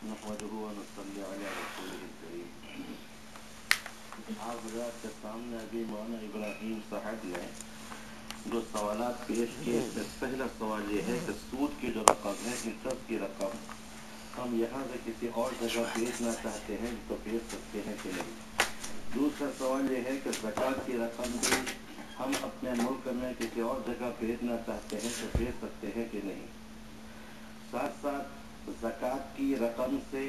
نحمده ونصلي على رسوله الكريم. آپ حضرات کے سامنے ابھی مولانا ابراہیم صاحب نے جو سوالات پیش کیے، اس میں پہلا سوال یہ ہے کہ سود کی جو رقم ہے، انٹرسٹ کی رقم، ہم یہاں سے کسی اور جگہ بھیجنا چاہتے ہیں تو بھیج سکتے ہیں کہ نہیں. دوسرا سوال یہ ہے کہ زکوٰۃ کی رقم بھی ہم اپنے ملک میں کسی اور جگہ بھیجنا چاہتے ہیں تو بھیج سکتے ہیں کہ نہیں. ساتھ ساتھ زکوٰۃ کی رقم سے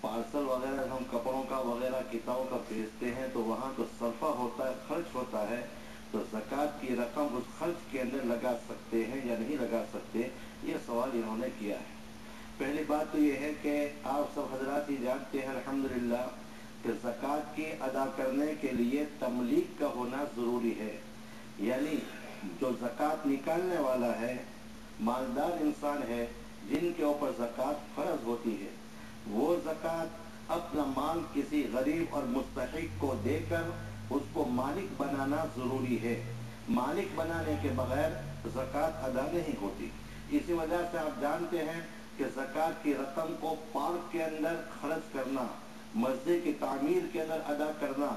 پارسل وغیرہ ہم کپڑوں کا وغیرہ کتابوں کا بھیجتے ہیں تو وہاں تو صرفہ ہوتا ہے، خرچ ہوتا ہے، تو زکوٰۃ کی رقم اس خرچ کے اندر لگا سکتے ہیں یا نہیں لگا سکتے، یہ سوال انہوں نے کیا ہے. پہلی بات تو یہ ہے کہ آپ سب حضرات ہی جانتے ہیں الحمدللہ کہ زکوٰۃ کی ادا کرنے کے لیے تملیک کا ہونا ضروری ہے. یعنی جو زکوٰۃ نکالنے والا ہے، مالدار انسان ہے جن کے اوپر زکوٰۃ فرض ہوتی ہے، وہ زکوٰۃ اپنا مال کسی غریب اور مستحق کو دے کر اس کو مالک بنانا ضروری ہے. مالک بنانے کے بغیر زکوٰۃ ادا نہیں ہوتی. اسی وجہ سے آپ جانتے ہیں کہ زکوٰۃ کی رقم کو پارک کے اندر خرچ کرنا، مسجد کی تعمیر کے اندر ادا کرنا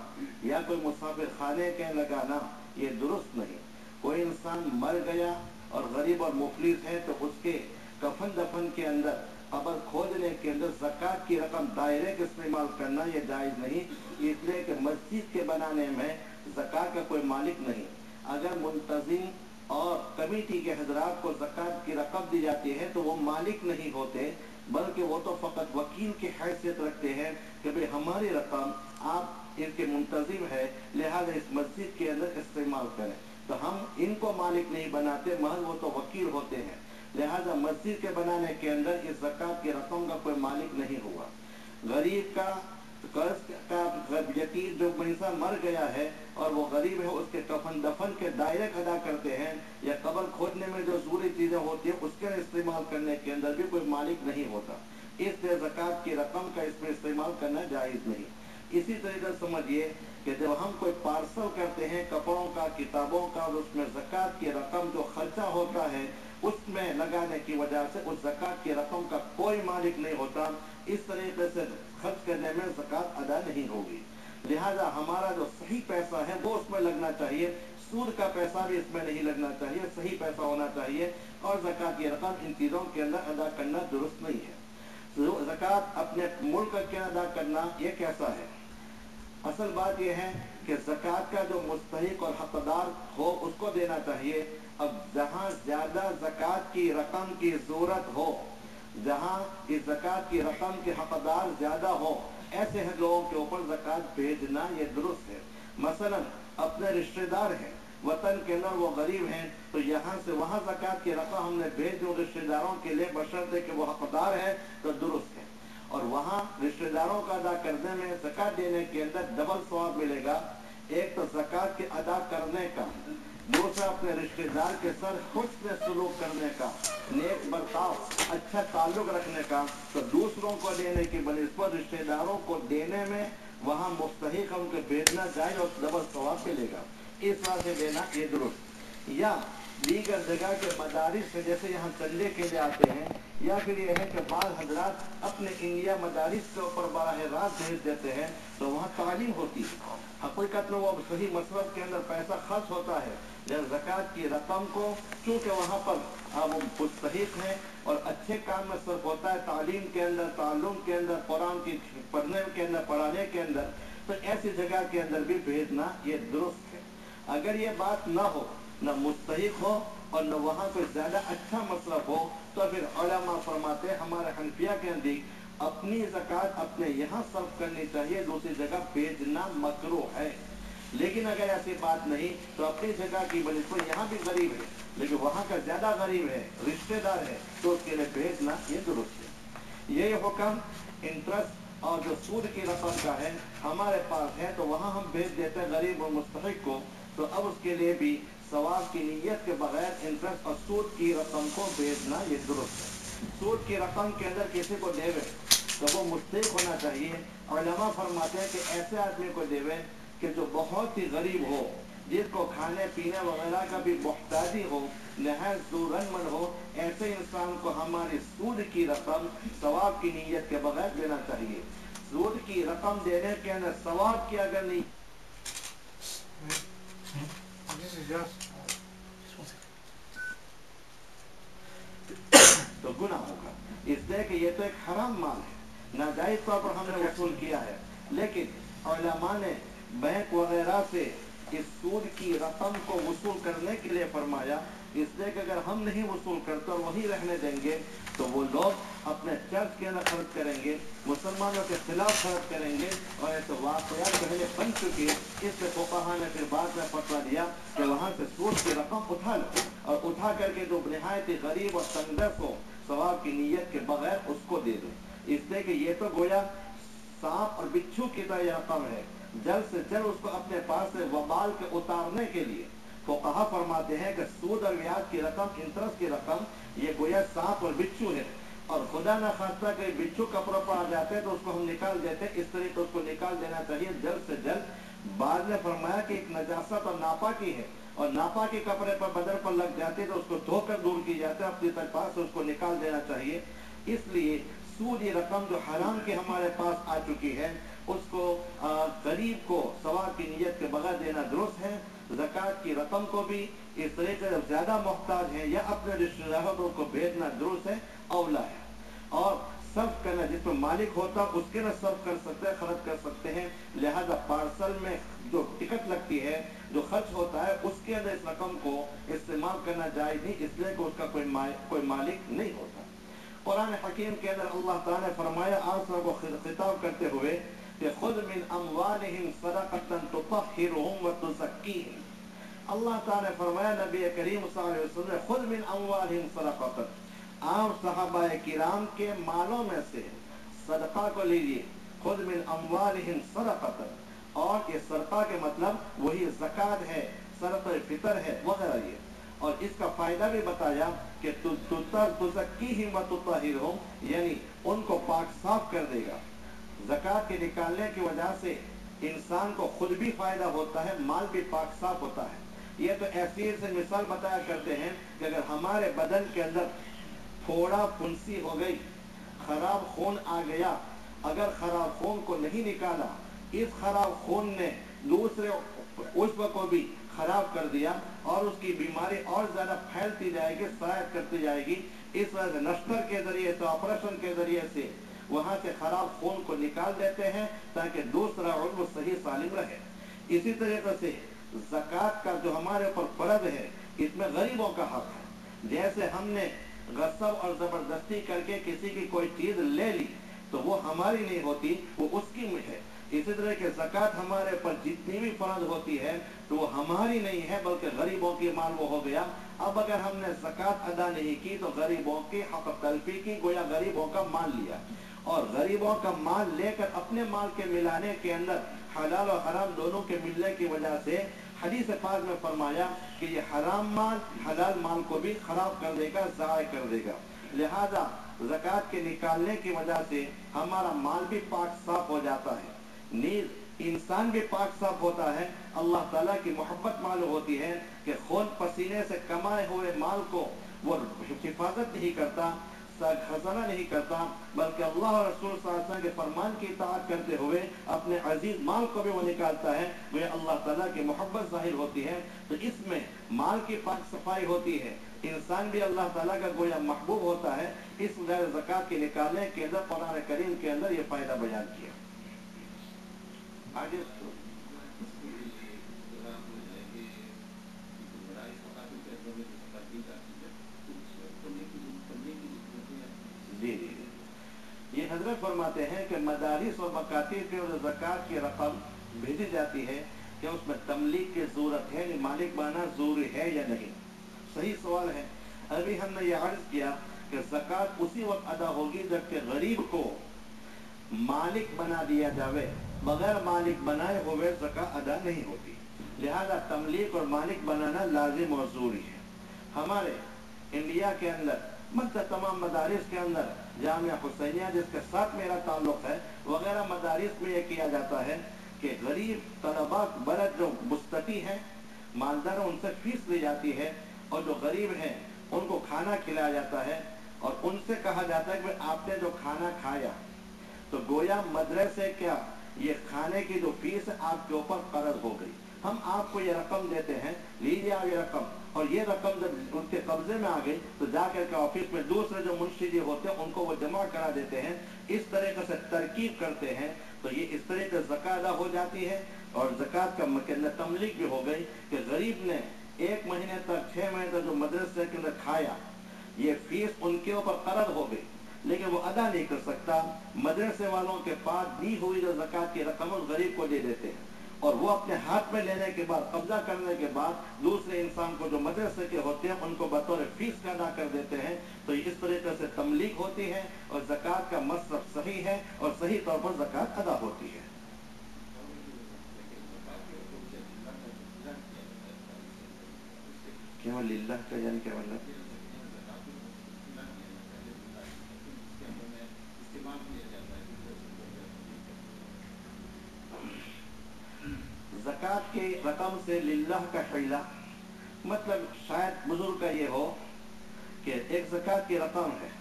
یا کوئی مسافر خانے کے لگانا، یہ درست نہیں. کوئی انسان مر گیا اور غریب اور مفلس ہے تو اس کے کفن دفن کے اندر، قبر کھودنے کے اندر زکوٰۃ کی رقم ڈائریکٹ استعمال کرنا یہ جائز نہیں، اس لیے کہ مسجد کے بنانے میں زکوٰۃ کا کوئی مالک نہیں. اگر منتظم اور کمیٹی کے حضرات کو زکوٰۃ کی رقم دی جاتی ہے تو وہ مالک نہیں ہوتے، بلکہ وہ تو فقط وکیل کی حیثیت رکھتے ہیں کہ بھئی ہماری رقم آپ ان کے منتظم ہے، لہذا اس مسجد کے اندر استعمال کریں. تو ہم ان کو مالک نہیں بناتے، محض وہ تو وکیل ہوتے ہیں. لہذا مسجد کے بنانے کے اندر اس زکوٰۃ کی رقم کا کوئی مالک نہیں ہوا. غریب کا قرض کا یتیم جو انسان مر گیا ہے اور وہ غریب ہے، اس کے کفن دفن کے ڈائریکٹ ادا کرتے ہیں یا قبر کھودنے میں جو ضروری چیزیں ہوتی ہیں اس کے استعمال کرنے کے اندر بھی کوئی مالک نہیں ہوتا. اس لیے زکوٰۃ کی رقم کا اس میں استعمال کرنا جائز نہیں. اسی طریقے سے سمجھیے کہ جب ہم کوئی پارسل کرتے ہیں کپڑوں کا، کتابوں کا، اور اس میں زکوٰۃ کی رقم جو خرچہ ہوتا ہے اس میں لگانے کی وجہ سے اس زکوٰۃ کی رقم کا کوئی مالک نہیں ہوتا. اس طریقے سے خرچ کرنے میں زکوٰۃ ادا نہیں ہوگی. لہذا ہمارا جو صحیح پیسہ ہے وہ اس میں لگنا چاہیے، سود کا پیسہ بھی اس میں نہیں لگنا چاہیے، صحیح پیسہ ہونا چاہیے. اور زکوٰۃ کی رقم ان چیزوں کے اندر ادا کرنا درست نہیں ہے. زکوٰۃ اپنے ملک کے ادا کرنا یہ کیسا ہے؟ اصل بات یہ ہے کہ زکوٰۃ کا جو مستحق اور حقدار ہو اس کو دینا چاہیے. اب جہاں زیادہ زکوٰۃ کی رقم کی ضرورت ہو، جہاں اس زکوٰۃ کی رقم کے حقدار زیادہ ہو، ایسے لوگوں کے اوپر زکوٰۃ بھیجنا یہ درست ہے. مثلا اپنے رشتہ دار ہیں وطن کے اندر، وہ غریب ہیں، تو یہاں سے وہاں زکوٰۃ کی رقم ہم نے بھیج دو رشتہ داروں کے لیے، بشرطے کہ وہ حقدار ہے تو درست ہے. اور وہاں رشتہ داروں کا ادا کرنے میں زکوٰۃ دینے کے اندر ڈبل ثواب ملے گا. ایک تو زکوٰۃ کے ادا کرنے کا، دوسرا اپنے رشتہ دار کے ساتھ حسن سلوک کرنے کا، نیک برتاؤ، اچھا تعلق رکھنے کا. تو دوسروں کو دینے کی بنسبت رشتہ داروں کو دینے میں وہاں مستحق ان کو بھیجنا جائے اور ڈبل ثواب ملے گا. اس طرح سے دینا یہ درست. یا دیگر جگہ کے مدارس سے جیسے یہاں چندے کے لیے آتے ہیں، یا پھر یہ ہے کہ بعض حضرات اپنے انڈیا مدارس کے اوپر براہ راست بھیج دیتے ہیں تو وہاں تعلیم ہوتی ہے. حقیقت میں وہ صحیح مصرف کے اندر پیسہ خرچ ہوتا ہے. جب زکوٰۃ کی رقم کو چونکہ وہاں پر وہ مستحق ہیں اور اچھے کام میں صرف ہوتا ہے، تعلیم کے اندر، تعلم کے اندر، قرآن کی پڑھنے کے اندر، پڑھانے کے اندر، تو ایسی جگہ کے اندر بھی بھیجنا یہ درست ہے. اگر یہ بات نہ ہو، نہ مستحق ہو اور نہ وہاں کوئی زیادہ اچھا مصرف ہو، تو پھر علماء فرماتے ہیں ہمارے حنفیہ کے نزدیک اپنی زکوٰۃ اپنے یہاں صرف کرنی چاہیے، دوسری جگہ بھیجنا مکروہ ہے. لیکن اگر ایسی بات نہیں تو اپنی جگہ کی بنسبت یہاں بھی غریب ہے لیکن وہاں کا زیادہ غریب ہے، رشتہ دار ہے، تو اس کے لیے بھیجنا یہ درست ہے. یہ حکم انٹرسٹ اور جو سود کی رقم کا ہے ہمارے پاس ہے تو وہاں ہم بھیج دیتے ہیں غریب اور مستحق کو. تو اب اس کے لیے بھی ثواب کی نیت کے بغیر انٹرسٹ اور سود کی رقم کو بھیجنا یہ درست ہے. سود کی رقم کے اندر کسی کو دیوے تو وہ مستحق ہونا چاہیے. علماء فرماتے ہیں کہ ایسے آدمی کو دیوے کہ جو بہت ہی غریب ہو، جس کو کھانے پینے وغیرہ کا بھی मोहताजी हो, नहायत ज़रूरतमंद हो, ऐसे इंसान को हमारी सूद की रकम सवाब की नीयत के बगैर देना चाहिए। सूद की रकम देने के अंदर सवाब की अगर नहीं तो गुनाह होगा, इसलिए कि ये तो एक हराम माल है, नाजायज तौर पर हमने वसूल किया है। लेकिन उलमा ने बैंक वगैरह से इस सूद की रकम को वसूल करने के लिए फरमाया, इसलिए कि अगर हम नहीं वसूल करते और वहीं रहने देंगे तो वो लोग अपने चर्च के अंदर खर्च करेंगे, मुसलमानों के खिलाफ खर्च करेंगे, और ऐसे वाक़यात पहले बन चुके। इससे फुक़हा ने फिर बाद में फतवा दिया कि वहाँ से सूद की रकम उठा लो, और उठा करके जो निहायत ही गरीब और तंगदस्त हो सवाब की नीयत के बगैर उसको दे दो। इसलिए कि ये तो गोया सांप और बिच्छू की तरह रकम है, जल्द से जल्द उसको अपने पास से वबाल के उतारने के लिए फुक़हा फरमाते हैं कि सूद और ब्याज की रकम, इंटरेस्ट की रकम, ये गोया सांप और बिच्छू है, और खुदा न खास्ता कि बिच्छू कपड़ों पर आ जाते हैं तो उसको हम निकाल देते हैं, इस तरीके उसको निकाल देना चाहिए जल्द से जल्द। बाद में फरमाया कि एक नजासत और नापाकी है, और नापाकी कपड़े पर बदन पर लग जाती है तो उसको धोकर दूर की जाती है, अपने तक पास उसको निकाल देना चाहिए। इसलिए सूद ये रकम जो हराम के हमारे पास आ चुकी है उसको गरीब को सवाब की नीयत के बगैर देना दुरुस्त है। ज़कात की रकम को भी इस तरह से ज्यादा मोहताज है या अपने रिश्तेदारों को भेजना दुरुस्त है, औला है। और सर्फ करना, जिसमें मालिक होता उसके न सर्फ कर सकते हैं, खर्च कर सकते हैं, लिहाजा पार्सल में जो टिकट लगती है, जो खर्च होता है, उसके अंदर इस रकम को इस्तेमाल करना जायज़ नहीं, इसलिए कि उसका कोई मालिक नहीं होता। कुरान हकीम के अंदर अल्लाह ताला ने फरमाया आसरा को खिताब करते हुए कि खुद मिन अमवालिहिम सदक़तन तुतहिरुहुम व तुज़क्कीहिम। अल्लाह ताला ने फरमाया नबी करीम सल्लल्लाहु अलैहि वसल्लम खुद मिन अमवालिहिम सदक़तन, आप सहाबा किराम के मालों में से सदका को लीजिए। खुद मिन अमवालिहिम सदक़तन, और ये सदका के मतलब वही ज़कात है, सदक़े फितर है वगैरह। ये और इसका फायदा भी बताया कि तुज़क्कीहिम व तुतहिरुहुम, यानी उनको पाक साफ कर देगा। ज़कात के निकालने की वजह से इंसान को खुद भी फायदा होता है, माल भी पाक साफ होता है। ये तो ऐसी से मिसाल बताया करते हैं कि अगर हमारे बदन के अंदर फोड़ा फुंसी हो गई, खराब खून आ गया, अगर खराब खून को नहीं निकाला, इस खराब खून ने दूसरे उस्व को भी खराब कर दिया और उसकी बीमारी और ज्यादा फैलती जाएगी, सरायत करती जाएगी। इस वजह से नश्तर के जरिए से, ऑपरेशन के जरिए से वहां से खराब खून को निकाल देते हैं ताकि दूसरा उस्व सही सालिम रहे। इसी तरीके से ज़कात का जो हमारे ऊपर फर्ज है, इसमें गरीबों का हक है। जैसे हमने गस्ब और जबरदस्ती करके किसी की कोई चीज ले ली तो वो हमारी नहीं होती, वो उसकी है। इसी तरह के ज़कात हमारे पर जितनी भी फर्ज होती है तो वो हमारी नहीं है, बल्कि गरीबों की माल वो हो गया। अब अगर हमने ज़कात अदा नहीं की तो गरीबों की हक तलफी की, गोया गरीबों का माल लिया, और गरीबों का माल लेकर अपने माल के मिलाने के अंदर हलाल और हराम दोनों के मिलने की वजह से हदीस पाक में फरमाया कि ये हराम माल हलाल माल को भी खराब कर देगा, ज़ाय कर देगा। लिहाजा ज़कात के निकालने की वजह से हमारा माल भी पाक साफ हो जाता है, नीज इंसान भी पाक साफ होता है। अल्लाह ताला की मोहब्बत मालूम होती है कि खून पसीने से कमाए हुए माल को वो हिफाजत नहीं करता, खजाना नहीं करता, बल्कि अल्लाह और रसूल सल्लल्लाहु अलैहि वसल्लम के फरमान की इताअत करते हुए अपने अजीज माल को भी वो निकालता है। वह अल्लाह ताला की मोहब्बत जाहिर होती है। तो इसमें माल की पाक सफाई होती है, इंसान भी अल्लाह ताला का गोया महबूब होता है। इस वजह ज़कात के निकालने के अंदर कुरान करीम के अंदर ये फायदा बयान किया। आगे जी जी ये हजरत फरमाते हैं कि मदारिस और मकातिब के जो ज़कात की रकम भेजी जाती है क्या उसमें तमलीग की जरूरत है, यानी मालिक बनाना जरूरी है या नहीं? सही सवाल है। अभी हमने ये अर्ज किया कि ज़कात उसी वक्त अदा होगी जबकि गरीब को मालिक बना दिया जावे, बगैर मालिक बनाए हुए ज़कात अदा नहीं होती। लिहाजा तमलीग और मालिक बनाना लाजिम और जरूरी है। हमारे इंडिया के अंदर मतलब तमाम मदारिस के अंदर जामिया हुसैनिया जिसके साथ मेरा ताल्लुक है वगैरह मदारिस में यह किया जाता है कि गरीब तलबा बरत जो मुस्तती हैं, मालदार उनसे फीस ली जाती है और जो गरीब हैं उनको खाना खिलाया जाता है और उनसे कहा जाता है कि आपने जो खाना खाया तो गोया मदरसे क्या ये खाने की जो फीस है आपके ऊपर कर्ज हो गई, हम आपको ये रकम देते हैं, लीजिए आप ये रकम, और ये रकम जब उनके कब्जे में आ गई तो जाकर के ऑफिस में दूसरे जो मुंशी जी होते हैं उनको वो जमा करा देते हैं। इस तरीके से तरकीब करते हैं तो ये इस तरह से ज़कात अदा हो जाती है। और ज़कात का तमलीक भी हो गई कि गरीब ने 1 महीने तक 6 महीने तक जो मदरसे के अंदर खाया ये फीस उनके ऊपर कर्ज हो गई, लेकिन वो अदा नहीं कर सकता। मदरसे वालों के पास दी हुई जो ज़कात की रकम उस गरीब को दे देते हैं और वो अपने हाथ में लेने के बाद, कब्जा करने के बाद दूसरे इंसान को जो मदरसे के होते हैं उनको बतौर फीस का अदा कर देते हैं। तो इस तरीके से तमलीक होती है और ज़कात का मसरफ सही है और सही तौर पर ज़कात अदा होती है। केवल लिल्लाह का यानी क्या मतलब? ज़कात की रकम से लिल्लाह का हिला मतलब शायद बुजुर्ग का ये हो कि एक ज़कात की रकम है,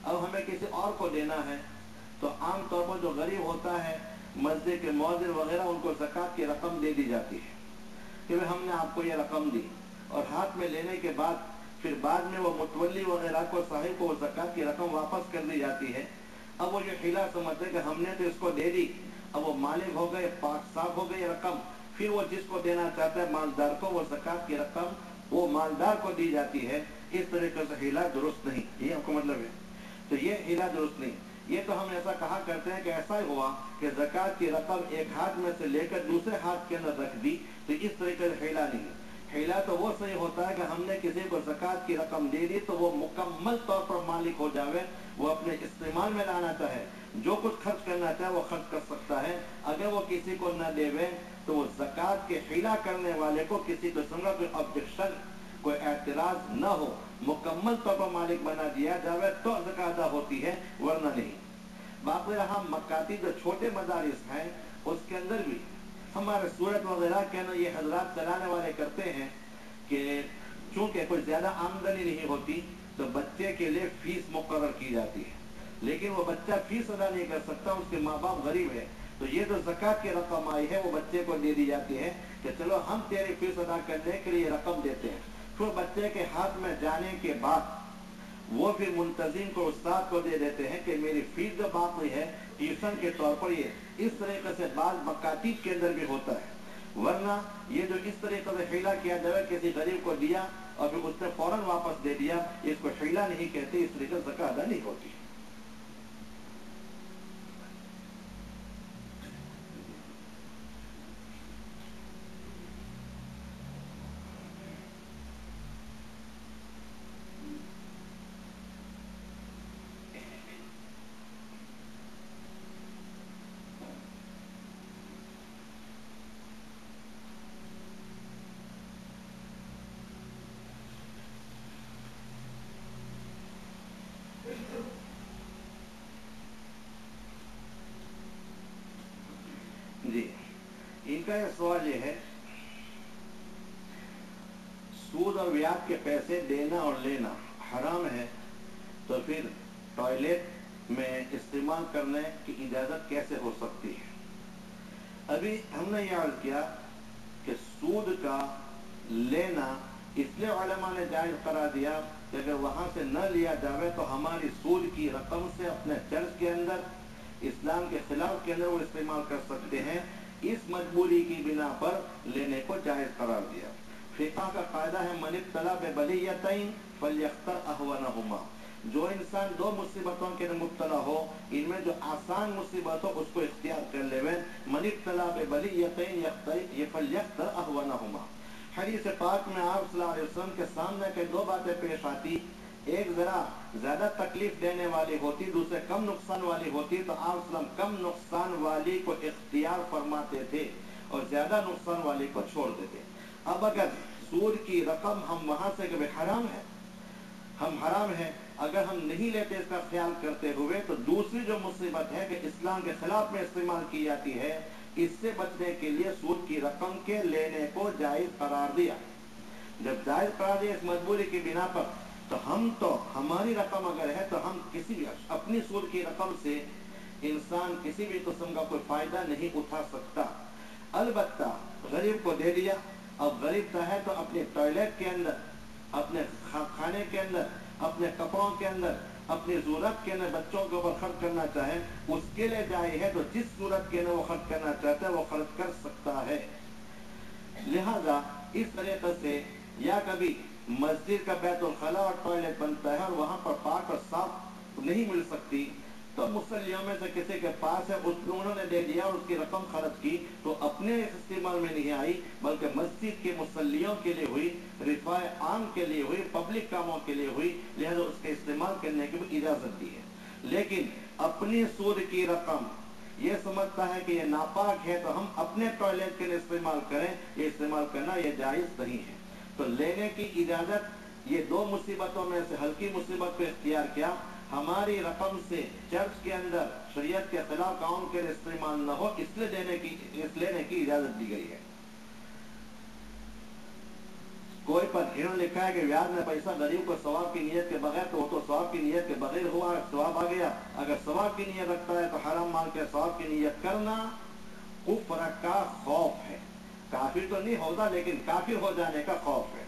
अब हमें किसी और को देना है तो आम तौर पर जो गरीब होता है मस्जिद के मौज़िन वगैरह उनको ज़कात की रकम दे दी जाती है कि भाई हमने आपको ये रकम दी, और हाथ में लेने के बाद फिर बाद में वो मुतवल्ली वगैरह को साहिब को ज़कात की रकम वापस कर दी जाती है। अब वो जो हिला समझते कि हमने तो इसको दे दी, अब वो मालिक हो गए, पाक साफ हो गई रकम, फिर वो जिसको देना चाहता है मालदार को वो ज़कात की रकम वो मालदार को दी जाती है। इस तरीके से हिला दुरुस्त नहीं, ये आपको मतलब है। तो ये हिला दुरुस्त नहीं, ये तो हम ऐसा कहा करते हैं कि ऐसा ही हुआ कि ज़कात की रकम एक हाथ में से लेकर दूसरे हाथ के अंदर रख दी, तो इस तरीके से हिला नहीं है। हिला तो वो सही होता है कि हमने किसी को ज़कात की रकम दे दी तो वो मुकम्मल तौर पर मालिक हो जावे, वो अपने इस्तेमाल में लाना चाहे, जो कुछ खर्च करना चाहे वो खर्च कर सकता है। अगर वो किसी को न देवे तो वो ज़कात के हिला करने वाले को किसी किस्म का कोई ऑब्जेक्शन, कोई एतराज न हो, मुकम्मल तौर पर मालिक बना दिया जावे तो ज़कात अदा होती है, वरना नहीं। बाकी रहा मकाती जो छोटे मदारिस हैं उसके अंदर भी हमारे सूरत वगैरह के अंदर ये हजरात चलाने वाले करते हैं कि चूंकि कोई ज़्यादा आमदनी नहीं होती तो बच्चे के लिए फीस मुकर्रर की जाती है, लेकिन वो बच्चा फीस अदा नहीं कर सकता, उसके माँ बाप गरीब है, तो ये जो ज़कात की रकम आई है वो बच्चे को दे दी जाती है कि चलो हम तेरी फीस अदा करने के लिए रकम देते हैं। फिर बच्चे के हाथ में जाने के बाद वो फिर मुंतजिम को, उस्ताद को दे देते हैं कि मेरी फीस जो बाकी है ट्यूशन के तौर पर ये, इस तरीके से बाल मकातीब के अंदर भी होता है। वरना ये जो इस तरीके से हिला किया जाए, किसी गरीब को दिया और फिर उसने फौरन वापस दे दिया, इसको हिला नहीं कहते, इस तरीके से ज़कात अदा नहीं होती। जी, इनका यह सवाल ये है, सूद और ब्याज के पैसे देना और लेना हराम है तो फिर टॉयलेट में इस्तेमाल करने की इजाज़त कैसे हो सकती है? अभी हमने ये अर्ज किया कि सूद का लेना इसलिए उलमा ने जायज़ करार दिया कि अगर वहाँ से न लिया जावे तो हमारी सूद की रकम से अपने चर्च के अंदर, इस्लाम के खिलाफ के अंदर वो इस्तेमाल कर सकते हैं। इस मजबूरी की बिना पर लेने को जायज़ करार दिया। फिक़ह का कायदा है मन इब्तला बिबलियतैन फल्यख्तर अहवनहुमा, जो इंसान दो मुसीबतों के मुब्तला हो इनमें जो आसान मुसीबत हो उसको इख्तियार कर लेवे। मन इब्तला बिबलियतैन फल्यख्तर अहवनहुमा। हदीस पाक में आप सल्लल्लाहु अलैहि वसल्लम के सामने के दो बातें पेश आती, एक जरा ज्यादा तकलीफ देने वाली होती, दूसरे कम नुकसान वाली होती, तो आप सल्लम कम नुकसान वाली को इख्तियार फरमाते थे और ज्यादा नुकसान वाली को छोड़ देते। अब अगर सूद की रकम हम वहां से कभी हराम है, हम हराम है, अगर हम नहीं लेते इसका ख्याल करते हुए, तो दूसरी जो मुसीबत है कि इस्लाम के खिलाफ में इस्तेमाल की जाती है, इससे बचने के लिए सूद की रकम के लेने को जायज करार दिया। जब जायज करार दिया इस मजबूरी की बिना पर, तो हमारी रकम अगर है तो हम किसी भी अपनी सूद की रकम से इंसान किसी भी किस्म का कोई फायदा नहीं उठा सकता। अलबत्ता गरीब को दे दिया, अब गरीब चाहे तो अपने टॉयलेट के अंदर, अपने खाने के अंदर, अपने कपड़ों के अंदर, अपनी जरूरत के अंदर बच्चों के ऊपर खर्च करना चाहे, उसके लिए जाए है तो जिस सूरत के अंदर वो खर्च करना चाहता है वो खर्च कर सकता है। लिहाजा इस तरीके से, या कभी मस्जिद का बैतुल खला और टॉयलेट बनता है और वहां पर पाक और साफ नहीं मिल सकती, तो मुसल्लियों में से किसी के पास है, उसको उन्होंने दे दिया और उसकी रकम खर्च की, तो अपने इस्तेमाल में नहीं आई बल्कि मस्जिद के मुसल्लियों के लिए हुई, रिफाए आम के लिए हुई, पब्लिक कामों के लिए हुई, लिहाजा उसके इस्तेमाल करने की भी इजाजत दी है। लेकिन अपनी सूद की रकम ये समझता है कि ये नापाक है तो हम अपने टॉयलेट के लिए इस्तेमाल करें, ये इस्तेमाल करना ये जायज नहीं है। तो लेने की इजाजत, ये दो मुसीबतों में से हल्की मुसीबत को इख्तियार किया, हमारी रकम से चर्च के अंदर शरीयत के खिलाफ कानून के इस्तेमाल न हो, इसलिए लेने की इजाजत दी गई है। कोई पर इन्होंने लिखा है कि ब्याज में पैसा गरीब को सवाब की नियत के बगैर, तो वो तो सवाब की नियत के बगैर हुआ, सवाब आ गया। अगर सवाब की नियत रखता है तो हराम माल के सवाब की नियत करना कुफ्र का खौफ है। काफिर तो नहीं होगा लेकिन काफिर हो जाने का खौफ है।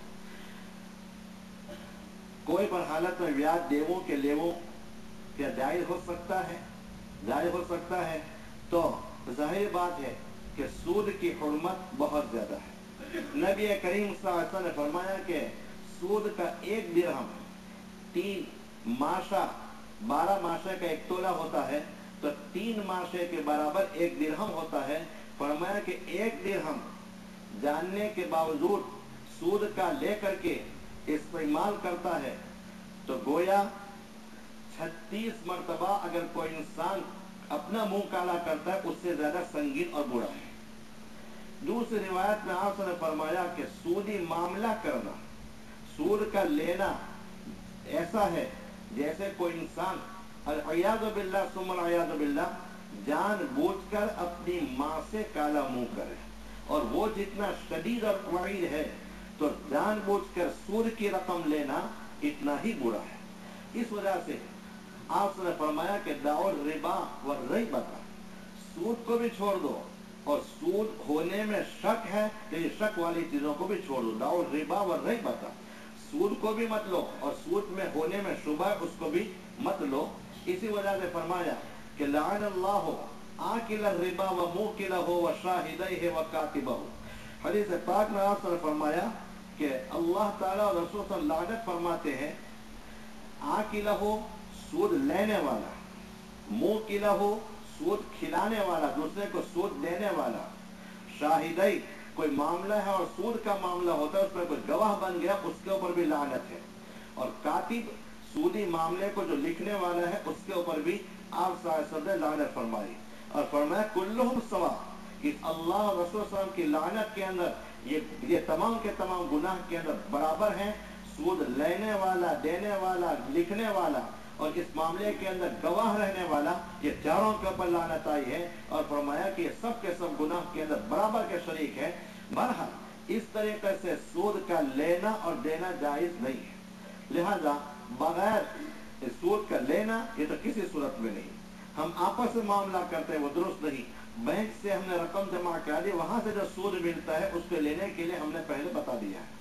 कोई पर हालत में ब्याज देवों के लेवों क्या जायज हो सकता है? जायज हो सकता है। तो जाहिर बात है कि सूद की हुर्मत बहुत ज्यादा है। नबी करीम सल्लल्लाहु अलैहि वसल्लम ने फरमाया कि सूद का एक दिरहम 3 माशा 12 माशे का 1 तोला होता है, तो 3 माशे के बराबर 1 दिरहम होता है। फरमाया कि 1 दिरहम जानने के बावजूद सूद का लेकर के इस्तेमाल करता है, तो गोया 36 मरतबा अगर कोई इंसान अपना मुंह काला करता है उससे ज्यादा संगीन और बुरा है। दूसरी रिवायत में आपने फरमाया कि सूदी मामला करना, सूद का लेना ऐसा है जैसे कोई इंसान जानबूझकर अपनी माँ से काला मुंह करे, और वो जितना शदीद और वईद है, तो जानबूझकर सूद की रकम लेना इतना ही बुरा है। इस वजह से आपने फरमाया कि दाउल रिबा व रिबा, सूद को भी छोड़ दो, और सूद होने में शक है तो ये शक वाली चीजों को भी छोड़ दो। दाउल रिबा व रिबा, सूद को भी मत लो और सूद में होने में शुबा है उसको भी मत लो। इसी वजह से फरमाया कि लाअनल्लाहु आकिल रिबा व मुकिलहु व शाहिदैहि व कातिबहु। हदीस पाक में आपने फरमाया कि अल्लाह ताला और रसूल सल्लल्लाहु अलैहि वसल्लम लानत फरमाते हैं आकिलहु सूद लेने वाला, मुकिलहु सूद खिलाने वाला, दूसरे को सूद देने वाला, शाहिदई कोई मामला है और सूद का मामला होता है उसमें कोई गवाह बन गया उसके ऊपर भी लानत है, और कातिब सूदी मामले को जो लिखने वाला है उसके ऊपर भी आप सल्लल्लाहु अलैहि वसल्लम ने लानत फरमाई। और फरमाया कुल्लुहुम सवा, कि अल्लाह और रसूल सल्लल्लाहु अलैहि वसल्लम की लानत के अंदर ये तमाम के तमाम गुनाह के अंदर बराबर हैं। सूद लेने वाला, देने वाला, लिखने वाला और इस मामले के अंदर गवाह रहने वाला, ये चारों के ऊपर लानत आई है। और फरमाया कि ये सब के सब गुनाह के अंदर बराबर के शरीक है। बहरहाल इस तरीके से सूद का लेना और देना जायज नहीं है। लिहाजा बगैर सूद का लेना ये तो किसी सूरत में नहीं। हम आपस में मामला करते हैं वो दुरुस्त नहीं। बैंक से हमने रकम जमा करा दी, वहां से जो सूद मिलता है उसको लेने के लिए हमने पहले बता दिया है।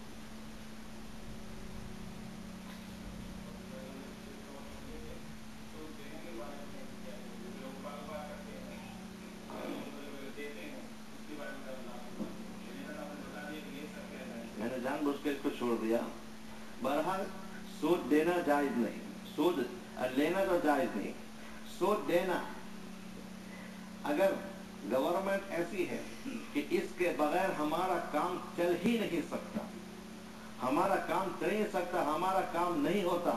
मैंने जानबूझ के इसको छोड़ दिया। बहरहाल सूद देना जायज नहीं, सूद लेना तो जायज नहीं। सूद देना, अगर गवर्नमेंट ऐसी है कि इसके बगैर हमारा काम चल ही नहीं सकता, हमारा काम चल ही नहीं सकता, हमारा काम नहीं होता,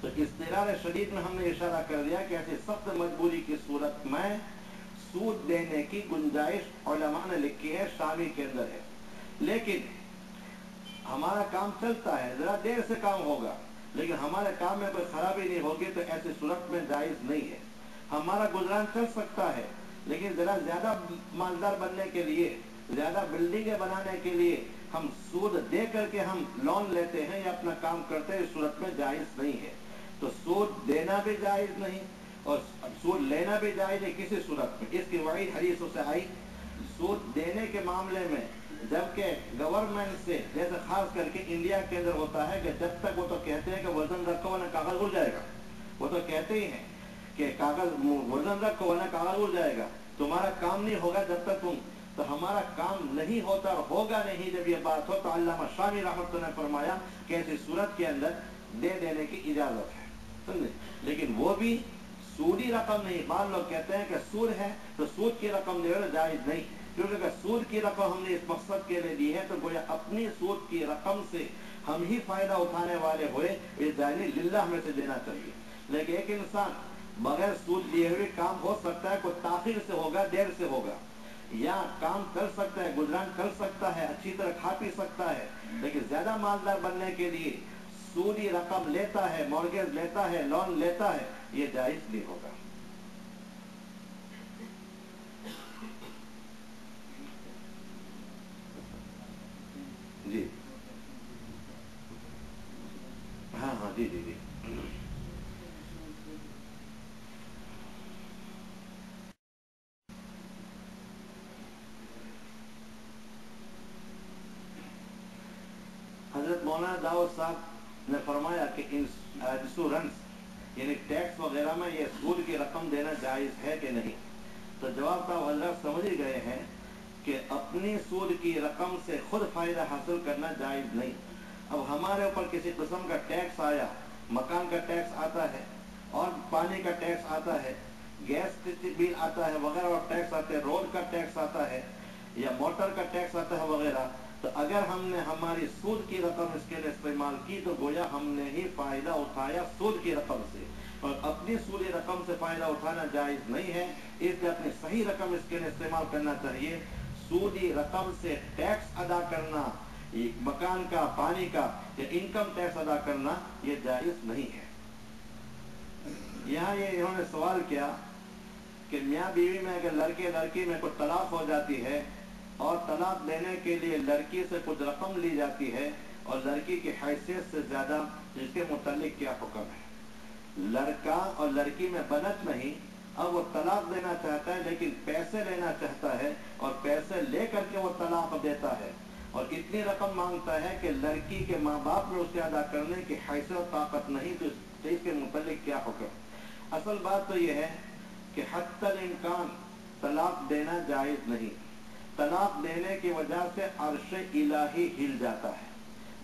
तो इस्तिरार शदीद में हमने इशारा कर दिया कि ऐसी सख्त मजबूरी की सूरत में सूद देने की गुंजाइश उलमा ने लिखी है, शामी के अंदर है। लेकिन हमारा काम चलता है, जरा देर से काम होगा, लेकिन हमारे काम में कोई खराबी नहीं होगी, तो ऐसी सूरत में जायज नहीं है। हमारा गुजरान चल सकता है, लेकिन जरा ज्यादा मालदार बनने के लिए, ज्यादा बिल्डिंगें बनाने के लिए हम सूद दे करके हम लोन लेते हैं या अपना काम करते हैं, इस सूरत में जायज़ नहीं है। तो सूद देना भी जायज़ नहीं और सूद लेना भी जायज़ नहीं किसी सूरत में। इसकी वही हदीसों से आई सूद देने के मामले में, जबकि गवर्नमेंट से, जैसे खास करके इंडिया के अंदर होता है कि जब तक वो तो कहते हैं कि वजन रखो वरना कागज उड़ जाएगा, वो तो कहते ही हैं कि कागज वजन रखो वरना कागज उड़ जाएगा, तुम्हारा काम नहीं होगा जब तक तुम, तो हमारा काम नहीं होता और होगा नहीं जब ये बात हो। तो अल्लामा शामी रहमतुल्लाह ने फरमाया कि ऐसी सूरत के अंदर दे देने की इजाजत है, समझे। लेकिन वो भी सूदी रकम नहीं। बाद लोग कहते हैं कि सूद है तो सूद की रकम देना जायज नहीं, क्योंकि अगर सूद की रकम हमने इस मकसद के लिए दी है तो गोया अपनी सूद की रकम से हम ही फायदा उठाने वाले हुए, इस जानी लिल्लाह में से देना चाहिए। लेकिन एक इंसान बगैर सूद लिए हुए काम हो सकता है, कोई ताखिर से होगा, देर से होगा, या काम कर सकता है, गुजरान कर सकता है, अच्छी तरह खा पी सकता है, लेकिन ज्यादा मालदार बनने के लिए सूदी रकम लेता है, मॉर्गेज लेता है, लोन लेता है, ये जायज नहीं होगा। जी हाँ हाँ जी जी जी। हजरत मौलाना दाऊद साहब ने फरमाया कि इंश्योरेंस यानी टैक्स वगैरह में ये सूद की रकम देना जायज है कि नहीं। तो जवाब साहब हजरत समझ ही गए हैं कि अपनी सूद की रकम से खुद फायदा हासिल करना जायज नहीं। अब हमारे ऊपर किसी किस्म का टैक्स आया, मकान का टैक्स आता है और पानी का टैक्स आता है, गैस बिल आता है वगैरह और टैक्स आते हैं, रोड का टैक्स आता है या मोटर का टैक्स आता है वगैरह, तो अगर हमने हमारी सूद की रकम इसके लिए इस्तेमाल की तो गोया हमने ही फायदा उठाया सूद की रकम से, और अपनी सूदी रकम से फायदा उठाना जायज नहीं है। इसलिए अपनी सही रकम इसके लिए इस्तेमाल करना चाहिए। सूदी रकम से टैक्स अदा करना, मकान का, पानी का या इनकम टैक्स अदा करना, ये जायज नहीं है। यहाँ ये इन्होंने सवाल किया कि मियाँ बीवी में अगर लड़के लड़की में कोई तलाक हो जाती है और तलाक देने के लिए लड़की से कुछ रकम ली जाती है और लड़की की हैसियत से ज्यादा, इसके मुतालिक क्या हुक्म है। लड़का और लड़की में बनत नहीं, अब वो तलाक देना चाहता है लेकिन पैसे लेना चाहता है और पैसे ले करके वो तलाक देता है और इतनी रकम मांगता है कि लड़की के माँ बाप में उसे अदा करने की हैसियत और ताकत नहीं, तो इसके मुतालिक क्या हुक्म। असल बात तो यह है कि हत्तल इम्कान तलाक देना जायज नहीं। तलाक देने की वजह से अर्श इलाही हिल जाता है।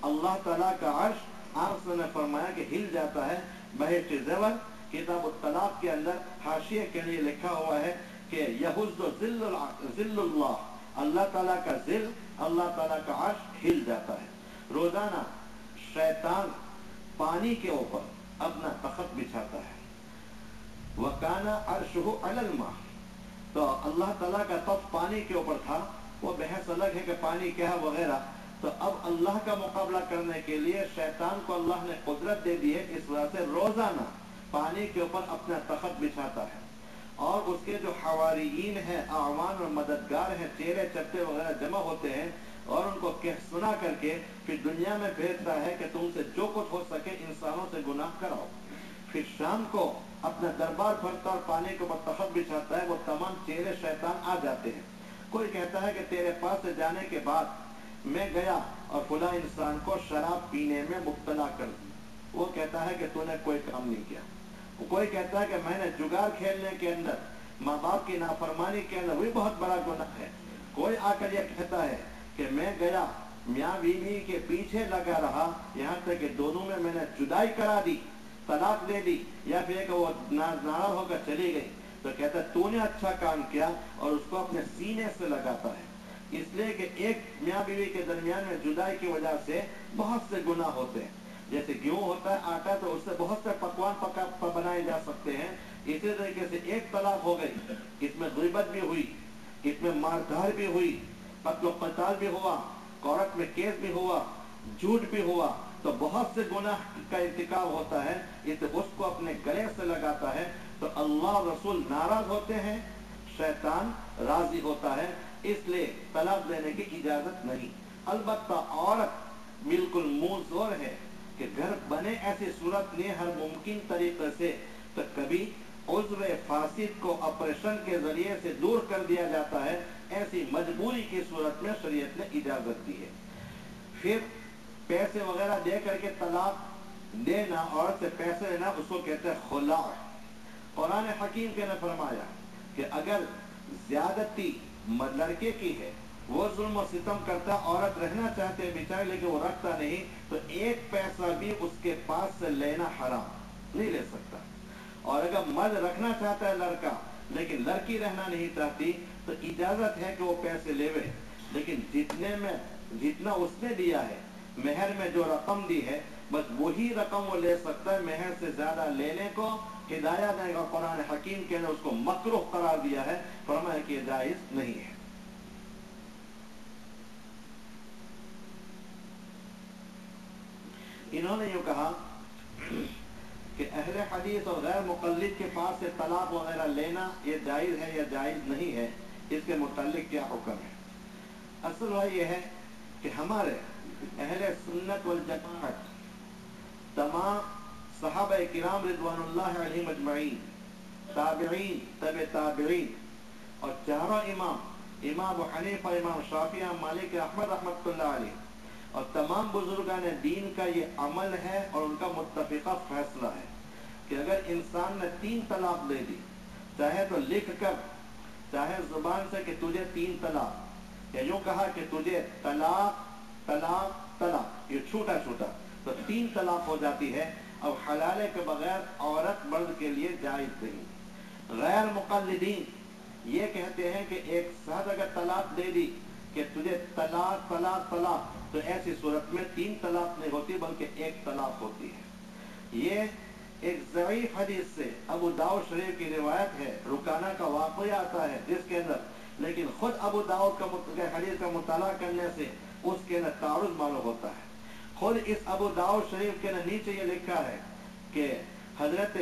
अल्लाह ताला का अर्श ने फरमाया कि हिल जाता है। बहश्त ज़बर किताब तलाक के अंदर हाशिए के लिए लिखा हुआ है कि यहुज़्ज़ु ज़िल्लुल्लाह, अल्लाह ताला का ज़िल, अल्लाह ताला का अर्श हिल जाता है। रोजाना शैतान पानी के ऊपर अपना तख्त बिछाता है। वकाना अर्शुहु अलल मा, तो अल्लाह ताला का तख्त पानी के ऊपर था। वो बहस अलग है कि पानी क्या है वगैरह। तो अब अल्लाह का मुकाबला करने के लिए शैतान को अल्लाह ने कुदरत दे दी है, इस वजह से रोजाना पानी के ऊपर अपना तख्त बिछाता है और उसके जो हवारियीन है, आवान और मददगार हैं, चेहरे चट्टे वगैरह जमा होते हैं और उनको कह सुना करके फिर दुनिया में भेजता है कि तुमसे जो कुछ हो सके इंसानों से गुनाह कराओ। फिर शाम को अपना दरबार भरता और पानी के ऊपर तख्त बिछाता है, वो तमाम चेहरे शैतान आ जाते हैं। कोई कहता है कि तेरे पास से जाने के बाद मैं गया और खुदा इंसान को शराब पीने में मुब्तला कर दिया। वो कहता है कि तूने कोई काम नहीं किया। कोई कहता है कि मैंने जुगार खेलने के अंदर, माँ बाप की नाफरमानी के अंदर, वही बहुत बड़ा गुनाह है। कोई आकर यह कहता है कि मैं गया मियाँ बीवी के पीछे लगा रहा, यहाँ तक कि दोनों में मैंने जुदाई करा दी, तलाक दे दी, या फिर कि वो नाराज होकर चली गई, तो कहता है तूने अच्छा काम किया, और उसको अपने सीने से लगाता है। इसलिए कि एक मियाँ बीवी के दरमियान में जुदाई की वजह से बहुत से गुनाह होते हैं। जैसे गेहूं होता है आटा, तो उससे बहुत से पकवान बनाए जा सकते हैं। इसी तरीके से एक तलाक हो गई, इसमें ग़िबत भी हुई, इसमें मारधार भी हुई, कत्ल क़ताल भी हुआ, कोर्ट में केस भी हुआ, झूठ भी हुआ, तो बहुत से गुनाह का इर्तिकाब होता है। इसे उसको अपने गले से लगाता है तो अल्लाह रसूल नाराज होते हैं, शैतान राजी होता है। इसलिए तलाक देने की इजाजत नहीं। البتہ عورت بالکل منہ زور ہے کہ گھر بنے ایسی صورت نے ہر ممکن طریقے سے تو کبھی عضو فاسد کو آپریشن کے ذریعے سے دور کر دیا جاتا ہے، ایسی مجبوری کی صورت میں شریعت نے اجازت دی ہے۔ پھر پیسے وغیرہ دے کر کے طلاق دینا، عورت سے پیسے لینا، اس کو کہتے ہیں خلا۔ قرآن حکیم کے نے فرمایا کہ اگر زیادتی لڑکے کی ہے، وہ ظلم و ستم کرتا، عورت رہنا چاہتے ہیں بیچارے لیکن وہ رکھتا نہیں، تو ایک پیسہ بھی اس کے پاس سے لینا حرام، نہیں لے سکتا۔ اور اگر مرد رکھنا چاہتا ہے لڑکا لیکن لڑکی رہنا نہیں چاہتی تو اجازت ہے کہ وہ پیسے لیوے، لیکن جتنا اس نے دیا ہے، مہر میں جو رقم دی ہے بس وہی رقم وہ لے سکتا ہے، مہر سے زیادہ لینے کو ہدایت دے گا۔ قرآن حکیم کے نے اس کو مکروہ قرار دیا ہے، فرمایا کہ یہ جائز نہیں ہے۔ انہوں نے یوں کہا کہ اہل حدیث اور غیر مقلد کے پاس سے طلاق وغیرہ لینا یہ جائز ہے یا جائز نہیں ہے، اس کے متعلق کیا حکم ہے؟ اصل بات یہ ہے کہ ہمارے اہل سنت والجماعت تمام صحابہ کرام رضوان اللہ علیہم اجمعین، تابعین، تبع تابعین اور چاروں امام ابو حنیفہ، امام شافعی، امام مالک، احمد رحمۃ اللہ علیہ اور تمام بزرگان دین کا یہ عمل ہے اور ان کا متفقہ فیصلہ ہے کہ اگر انسان نے 3 طلاق دے دی، چاہے تو لکھ کر چاہے زبان سے کہ تجھے 3 طلاق، یا یوں کہا کہ تجھے طلاق طلاق طلاق، یہ چھوٹا چھوٹا، تو 3 طلاق ہو جاتی ہے۔ اب حلالے کے بغیر عورت مرد کے لیے جائز نہیں۔ غیر مقلدین یہ کہتے ہیں کہ ایک ساتھ اگر طلاق دے دی کہ تجھے طلاق طلاق طلاق، تو ایسی صورت میں 3 طلاق نہیں ہوتی بلکہ 1 طلاق ہوتی ہے۔ یہ ایک ضعیف حدیث سے ابو داؤد شریف کی روایت ہے، رکانہ کا واقعہ آتا ہے جس کے اندر، لیکن خود ابو داؤد کا حدیث کا مطالعہ کرنے سے اس کے اندر تعارض معلوم ہوتا ہے۔ خود اس ابو داؤد شریف کے نیچے یہ لکھا ہے کہ حضرت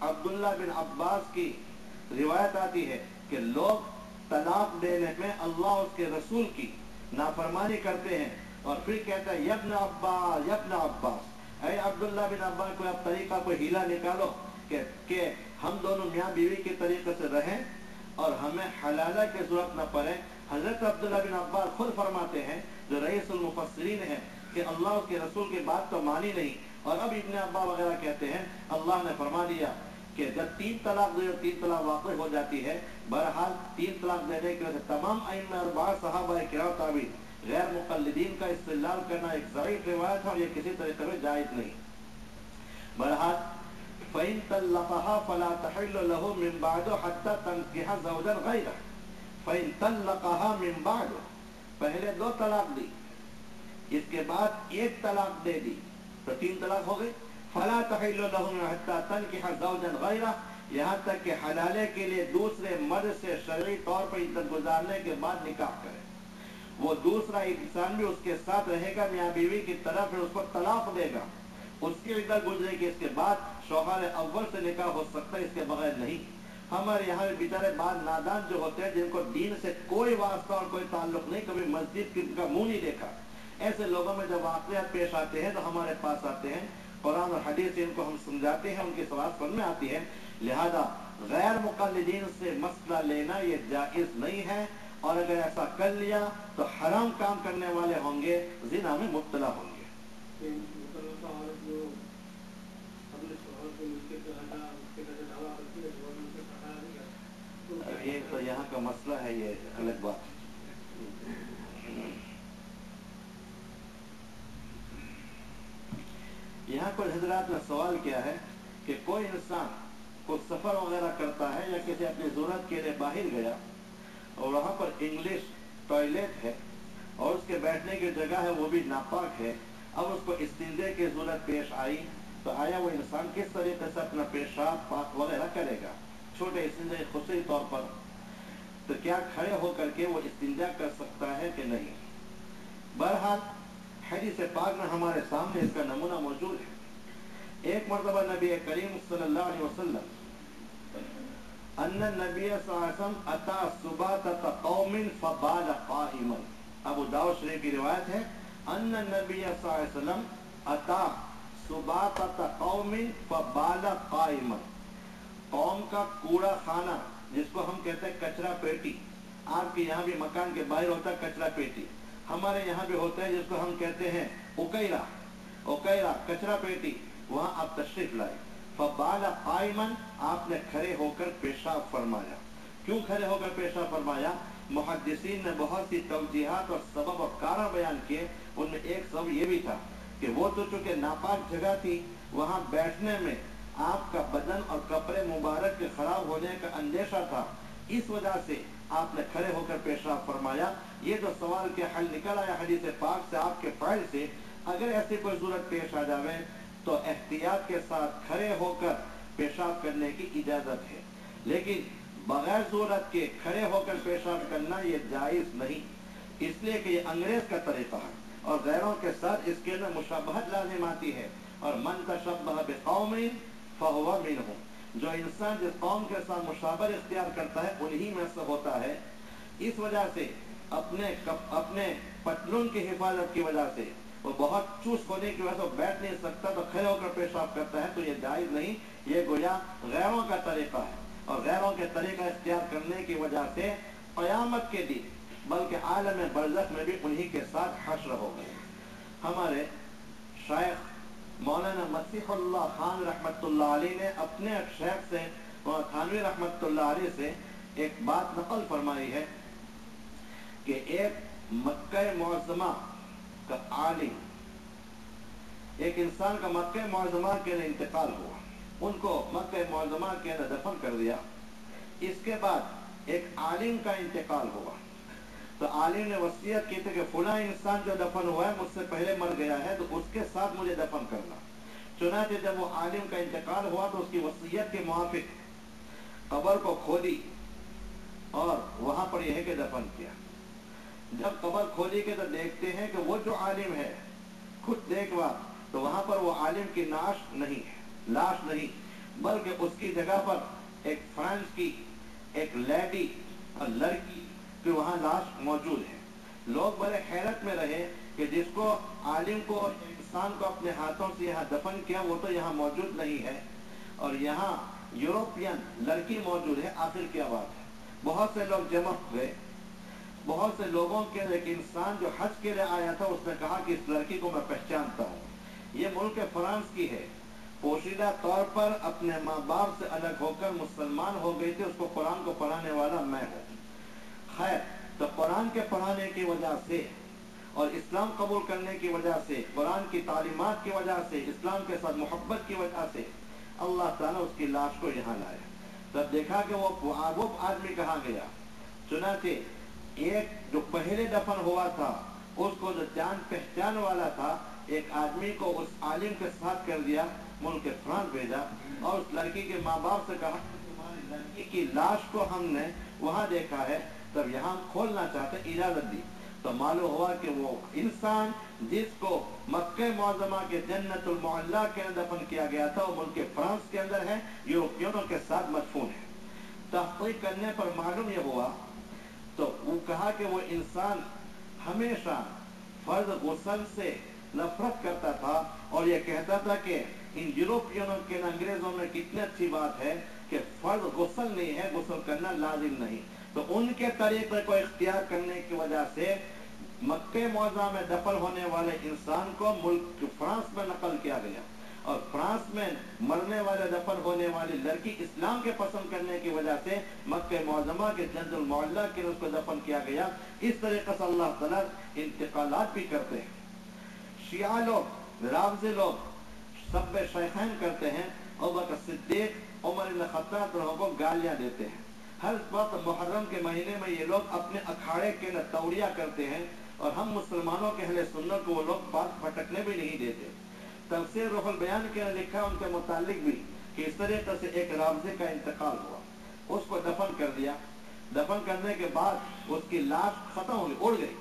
عبداللہ بن عباس کی روایت آتی ہے کہ لوگ طلاق دینے میں اللہ اس کے رسول کی نافرمانی کرتے ہیں اور پھر کہتا ہے یبن عباس یبن عباس، اے عبداللہ بن عباس، کوئی اب طریقہ کوئی ہیلا نکالو کہ ہم دونوں میاں بیوی کے طریقے سے رہیں اور ہمیں حلالہ کی ضرورت نہ پڑے۔ حضرت عبداللہ بن عباس خود فرماتے ہیں جو رئیس المفسرین ہیں کہ اللہ اس کے رسول کی بات تو مانی نہیں، اور اب ابن عباس وغیرہ کہتے ہیں اللہ نے فرما دیا کہ جب 3 طلاق دے اور 3 طلاق واقع ہو جاتی ہے۔ بہرحال 3 طلاق دینے کی وجہ سے تمام ائمہ اربعہ صحابہ کرام تابعین غیر مقلدین کا استدلال کرنا ایک ضعیف روایت ہے اور یہ کسی طریقے میں جائز نہیں۔ بہرحال فَإِن طَلَّقَهَا فَلَا تَحِلُّ لَهُ مِن بَعْدُ حَتَّى تَنكِحَ زَوْجًا غَيْرَهُ۔ فَإِن طَلَّقَهَا مِن بَعْدُ، پہلے 2 طلاق دی، اس کے بعد 1 طلاق دے دی تو 3 طلاق ہو گئی۔ فَلَا تَحِلُّ لَهُ حَتَّى تَنكِحَ زَوْجًا غَيْرَهُ، یہاں تک کہ حلالے کے لیے دوسرے مرد سے شرعی طور پر عدت گزارنے کے بعد نکاح کرے۔ وہ دوسرا انسان بھی اس کے ساتھ رہے گا میاں بیوی کی طرف، پھر اس کو طلاق دے گا، اس کی عدت گزرے گی، اس کے بعد شوہر اول سے نکاح ہو سکتا ہے، اس کے بغیر نہیں۔ ہمارے یہاں بیچارے بعض نادان جو ہوتے ہیں جن کو دین سے کوئی واسطہ اور کوئی تعلق نہیں، کبھی مسجد کا منہ نہیں دیکھا، ایسے لوگوں میں جب واقعات پیش آتے ہیں تو ہمارے پاس آتے ہیں، قرآن اور حدیث ان کو ہم سمجھاتے ہیں، ان کی سوال سمجھ میں آتی ہے۔ لہذا غیر مقلدین سے مسئلہ لینا یہ جائز نہیں ہے، اور اگر ایسا کر لیا تو حرام کام کرنے والے ہوں گے، زنا میں مبتلا ہوں گے۔ یہ تو یہاں کا مسئلہ ہے، یہ الگ بات۔ یہاں پر حضرات نے سوال کیا ہے کہ کوئی انسان کو سفر وغیرہ کرتا ہے یا کسی اپنی ضرورت کے لیے باہر گیا اور وہاں پر انگلش ٹوائلٹ ہے اور اس کے بیٹھنے کی جگہ ہے وہ بھی ناپاک ہے، اب اس کو استنجے کی ضرورت پیش آئی تو آیا وہ انسان کس طریقے سے اپنا پیشاب پاک وغیرہ کرے گا؟ چھوٹے استنجے خصوصی طور پر، تو کیا کھڑے ہو کر کے وہ استنجا کر سکتا ہے کہ نہیں؟ بہرحال حدیث پاک میں ہمارے سامنے اس کا نمونہ موجود ہے۔ ایک مرتبہ نبی کریم صلی اللہ علیہ وسلم ان النبی صلی اللہ علیہ وسلم اتا سباتۃ قوم فبال قائما، अबू दाऊद शरीफ की रिवायत है, अन्ना नबी सल्लल्लाहु अलैहि वसल्लम अता सुबातत कौमिन फबाला काइमन। कौम का कूड़ा खाना, जिसको हम कहते हैं कचरा पेटी, आपके यहाँ भी मकान के बाहर होता है कचरा पेटी, हमारे यहाँ भी होता है जिसको हम कहते हैं उकैरा, उकैरा कचरा पेटी, वहाँ आप तशरीफ लाए। फबाला काइमन, आपने खड़े होकर पेशाब फरमाया। क्यों खड़े होकर पेशाब फरमाया? मुहद्दिसीन ने बहुत सी तवजीहात और सबब और कारण बयान किए। उनमें एक सबब ये भी था कि वो तो चूंकि नापाक जगह थी, वहाँ बैठने में आपका बदन और कपड़े मुबारक के खराब होने का अंदेशा था, इस वजह से आपने खड़े होकर पेशाब फरमाया। ये जो सवाल के हल निकल आया हदीस पाक से, आपके फाइल से, अगर ऐसी कोई जरूरत पेश आ जावे तो एहतियात के साथ खड़े होकर पेशाब करने की इजाजत है, लेकिन बगैर जरूरत के खड़े होकर पेशाब करना ये जायज नहीं, इसलिए कि ये अंग्रेज का तरीका है और गैरों के साथ इसके अंदर मुशाबहत लाजिम आती है। और मन तशब्बह बिकौमिन फहुवा मिनहुम, जो इंसान जिस कौम के साथ मुशाबर इख्तियार करता है उन्हीं में से होता है। इस वजह से अपने पतलून की हिफाजत की वजह से, वो बहुत चुस्त होने की वजह से बैठ नहीं सकता तो खड़े होकर पेशाब करता है, तो ये जायज नहीं, ये गोया गैरों का तरीका है। और गैरों के तरीका इख्तियार करने की वजह से क़यामत के दिन बल्कि आलम बरज़ख में भी उन्हीं के साथ हश्र हो गए। हमारे शायख मौलाना मसीहुल्लाह खान रहमतुल्लाह अलैह ने अपने शेख से, थानवी रहमतुल्लाह अलैह से एक बात नकल फरमाई है कि एक मक्का मुअज़्ज़मा का आलिम, एक इंसान का मक्का मुअज़्ज़मा के अंदर इंतकाल हुआ, उनको मक्का मुअज़्ज़मा के अंदर दफन कर दिया। इसके बाद एक आलिम का इंतकाल हुआ, तो आलिम ने वसीयत की थी कि फला इंसान जो दफन हुआ है मुझसे पहले मर गया है, तो उसके साथ मुझे दफन करना। चुनांचे जब वो आलिम का इंतकाल हुआ तो उसकी वसीयत के मुआफिक कब्र को खोदी और वहां पर यह के दफन किया। जब कब्र खोदी के तो देखते हैं कि वो जो आलिम है, खुद देखवा तो वहां पर वो आलिम की लाश नहीं है, लाश नहीं, बल्कि उसकी जगह पर एक फ्रांस की एक लेडी और लड़की कि वहाँ लाश मौजूद है। लोग बड़े हैरत में रहे कि जिसको आलिम को, इंसान को अपने हाथों से यहाँ दफन किया, वो तो यहाँ मौजूद नहीं है और यहाँ यूरोपियन लड़की मौजूद है, आखिर क्या बात है। बहुत से लोग जमा हुए, बहुत से लोगों के, एक इंसान जो हज के लिए आया था उसने कहा कि इस लड़की को मैं पहचानता हूँ, ये मुल्क फ्रांस की है, पोशीदा तौर पर अपने माँ बाप से अलग होकर मुसलमान हो गई थी, उसको कुरान को पढ़ाने वाला मैं हूँ। खैर, तो कुरान के पढ़ाने की वजह से और इस्लाम कबूल करने की वजह से, कुरान की तालीमात की वजह से, इस्लाम के साथ मोहब्बत की वजह से अल्लाह ताला उसकी लाश को यहाँ लाया। तब देखा कि वो आदमी कहाँ गया। चुनांचे एक जो पहले दफन हुआ था उसको जो जान पहचान वाला था, एक आदमी को उस आलिम के साथ कर दिया, मुल्क फ्रांस भेजा और उस लड़की के माँ बाप से कहा तुम्हारी लड़की की लाश को हमने वहाँ देखा है, तब यहाँ खोलना चाहते, इजाजत दी। तो मालूम हुआ कि वो इंसान जिसको मक्के मुअज़्ज़मा के जन्नतुल मुअल्ला के अंदर दफन किया गया था, वो मुल्क फ्रांस के अंदर है, यूरोपियनों के साथ मदफून है। तहक़ीक़ करने पर मालूम यह हुआ, तो वो कहा कि वो इंसान हमेशा फर्ज गुस्ल से नफरत करता था और ये कहता था कि इन यूरोपियनों के, अंग्रेजों में कितनी अच्छी बात है कि फर्ज गुस्ल नहीं है, गुस्ल करना लाजिम नहीं। तो उनके तरीके को इख्तियार करने की वजह से मक्के मुअज़्ज़मा में दफन होने वाले इंसान को मुल्क फ्रांस में नकल किया गया और फ्रांस में मरने वाले दफन होने वाली लड़की इस्लाम के पसंद करने की वजह से मक्के मुअज़्ज़मा के जन्नतुल मुअल्ला के उसको दफन किया गया। इस तरीके से अल्लाह ताला इंतकालात भी करते हैं। शिया लोग, राफ़िज़ी लोग सब शेखैन करते हैं, अबू बकर सिद्दीक, उमर इब्न खत्ताब को गालियां देते हैं। हर वक्त मुहर्रम के महीने में ये लोग अपने अखाड़े के अंदर तौड़िया करते हैं और हम मुसलमानों के अहले सुन्नत को वो लोग बात फटकने भी नहीं देते। तफसीर रुहुल बयान के अंदर लिखा उनके मुतालिक भी कि इस तरीके से एक राफ़िज़ी का इंतकाल हुआ, उसको दफन कर दिया। दफन करने के बाद उसकी लाश खत्म हो गई, उड़ गई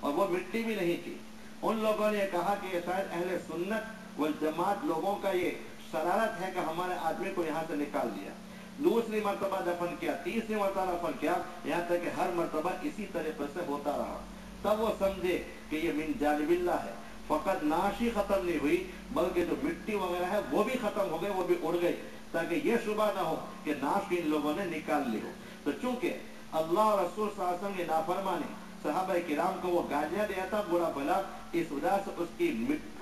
और वो मिट्टी भी नहीं थी। उन लोगों ने कहा कि ये शायद अहले सुन्नत वल जमात लोगों का ये शरारत है कि हमारे आदमी को यहाँ से निकाल दिया। दूसरी मरतबा दफन किया, तीसरी मरतबा दफन किया, यहाँ तक कि हर मरतबा इसी तरीके से होता रहा। तब वो समझे कि ये मिन जानिबिल्लाह है। फकत नाश ही खत्म नहीं हुई बल्कि जो मिट्टी वगैरह है वो भी खत्म हो गई, वो भी उड़ गई, ताकि ये शुबा ना हो कि नाश इन लोगों ने निकाल ली हो। तो चूंकि अल्लाह और रसूल सल्लल्लाहु अलैहि वसल्लम की नाफरमानी सहाबा किराम को वो गालियां दिया था बुरा भला, इस वजह से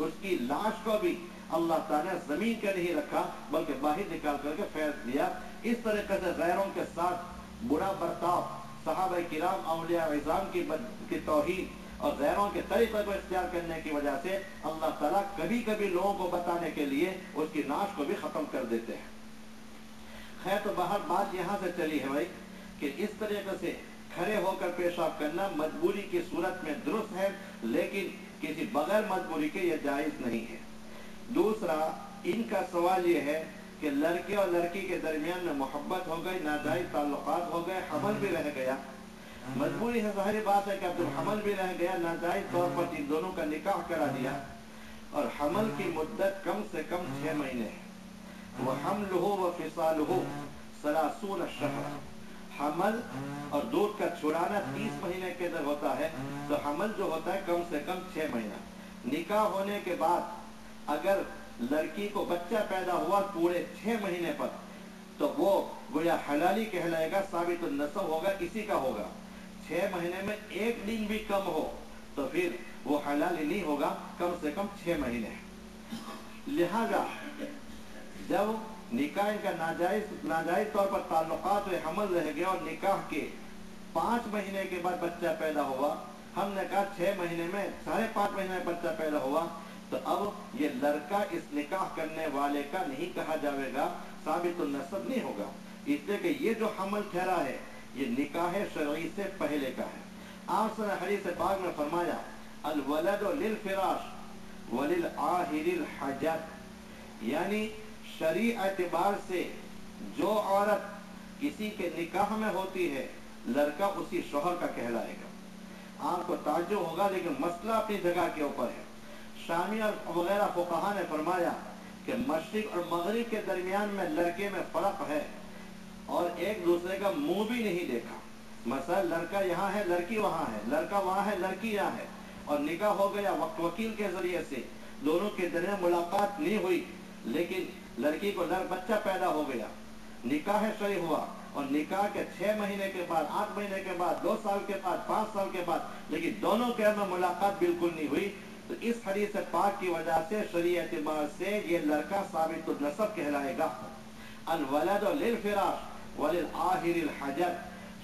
उसकी लाश को भी अल्लाह ताला ने जमीन के नहीं रखा बल्कि बाहर निकाल करके फेंक दिया। इस तरीके से गैरों के साथ बुरा बर्ताव, सहाबा किराम औलिया इज़ाम की तौहीन और गैरों के तरीक़े को इख्तियार करने की वजह से अल्लाह ताला कभी कभी लोगों को बताने के लिए उसकी नाश को भी खत्म कर देते हैं। खैर, तो बाहर बात यहाँ से चली है भाई कि इस तरीके से खड़े होकर पेशाब करना मजबूरी की सूरत में दुरुस्त है, लेकिन किसी बगैर मजबूरी के यह जायज नहीं है। दूसरा, इनका सवाल यह है कि लड़के और लड़की के दरमियान में मोहब्बत हो गई, नाजायज ताल्लुकात हो गए, हमल भी रह गया। मजबूरी है, ज़ाहिर बात है कि अब हमल भी रह गया, नाजायज तौर पर इन दोनों का निकाह करा दिया और हमल की मुद्दत कम से कम 6 महीने है। वह हमलुहु व फिसालुहु सलासून शहर, हमल और दूध का छुड़ाना 30 महीने के अंदर होता है, तो हमल जो होता है कम से कम 6 महीना। निकाह होने के बाद अगर लड़की को बच्चा पैदा हुआ पूरे 6 महीने पर, तो वो गोया हलाली कहलाएगा, साबित नस्ब होगा, इसी का होगा। 6 महीने में एक दिन भी कम हो तो फिर वो हलाली नहीं होगा, कम से कम 6 महीने। लिहाजा जब निकाह का नाजायज तौर पर ताल्लुकात हुए, हमल रह गया और निकाह के 5 महीने के बाद बच्चा पैदा हुआ, हमने कहा 6 महीने में 5.5 महीने में बच्चा पैदा हुआ, तो अब ये लड़का इस निकाह करने वाले का नहीं कहा जाएगा, साबित नस्ब नहीं होगा, इसलिए कि ये जो हमल ठहरा है ये निकाह शरई से पहले का है। आप हदीस पाक में फरमाया अल वलद लिल फिराश वलिल आहिरिल हजत, यानी शरई एतबार से जो औरत किसी के निकाह में होती है लड़का उसी शोहर का कहलाएगा। आपको ताज्जुब होगा, लेकिन मसला अपनी जगह के ऊपर है। शामी और वगैरह फुक़हा ने फरमाया कि मशरिक और मगरिब के दरमियान में लड़के में फर्क है और एक दूसरे का मुंह भी नहीं देखा। मसला लड़का यहाँ है, लड़की वहाँ है, लड़का वहाँ है, लड़की यहाँ है, और निकाह हो गया वकील के जरिए से, दोनों के दरमियान मुलाकात नहीं हुई, लेकिन लड़की को बच्चा पैदा हो गया, निकाह शरई हुआ, और निकाह के 6 महीने के बाद, 8 महीने के बाद, 2 साल के बाद, 5 साल के बाद, लेकिन दोनों के में मुलाकात बिल्कुल नहीं हुई, तो इस हदीस पाक की वजह से शरई एतबार से ये लड़का साबित नस्ब कहलाएगा। अल वलद लिल फिराश वलिल आहिरिल हजर,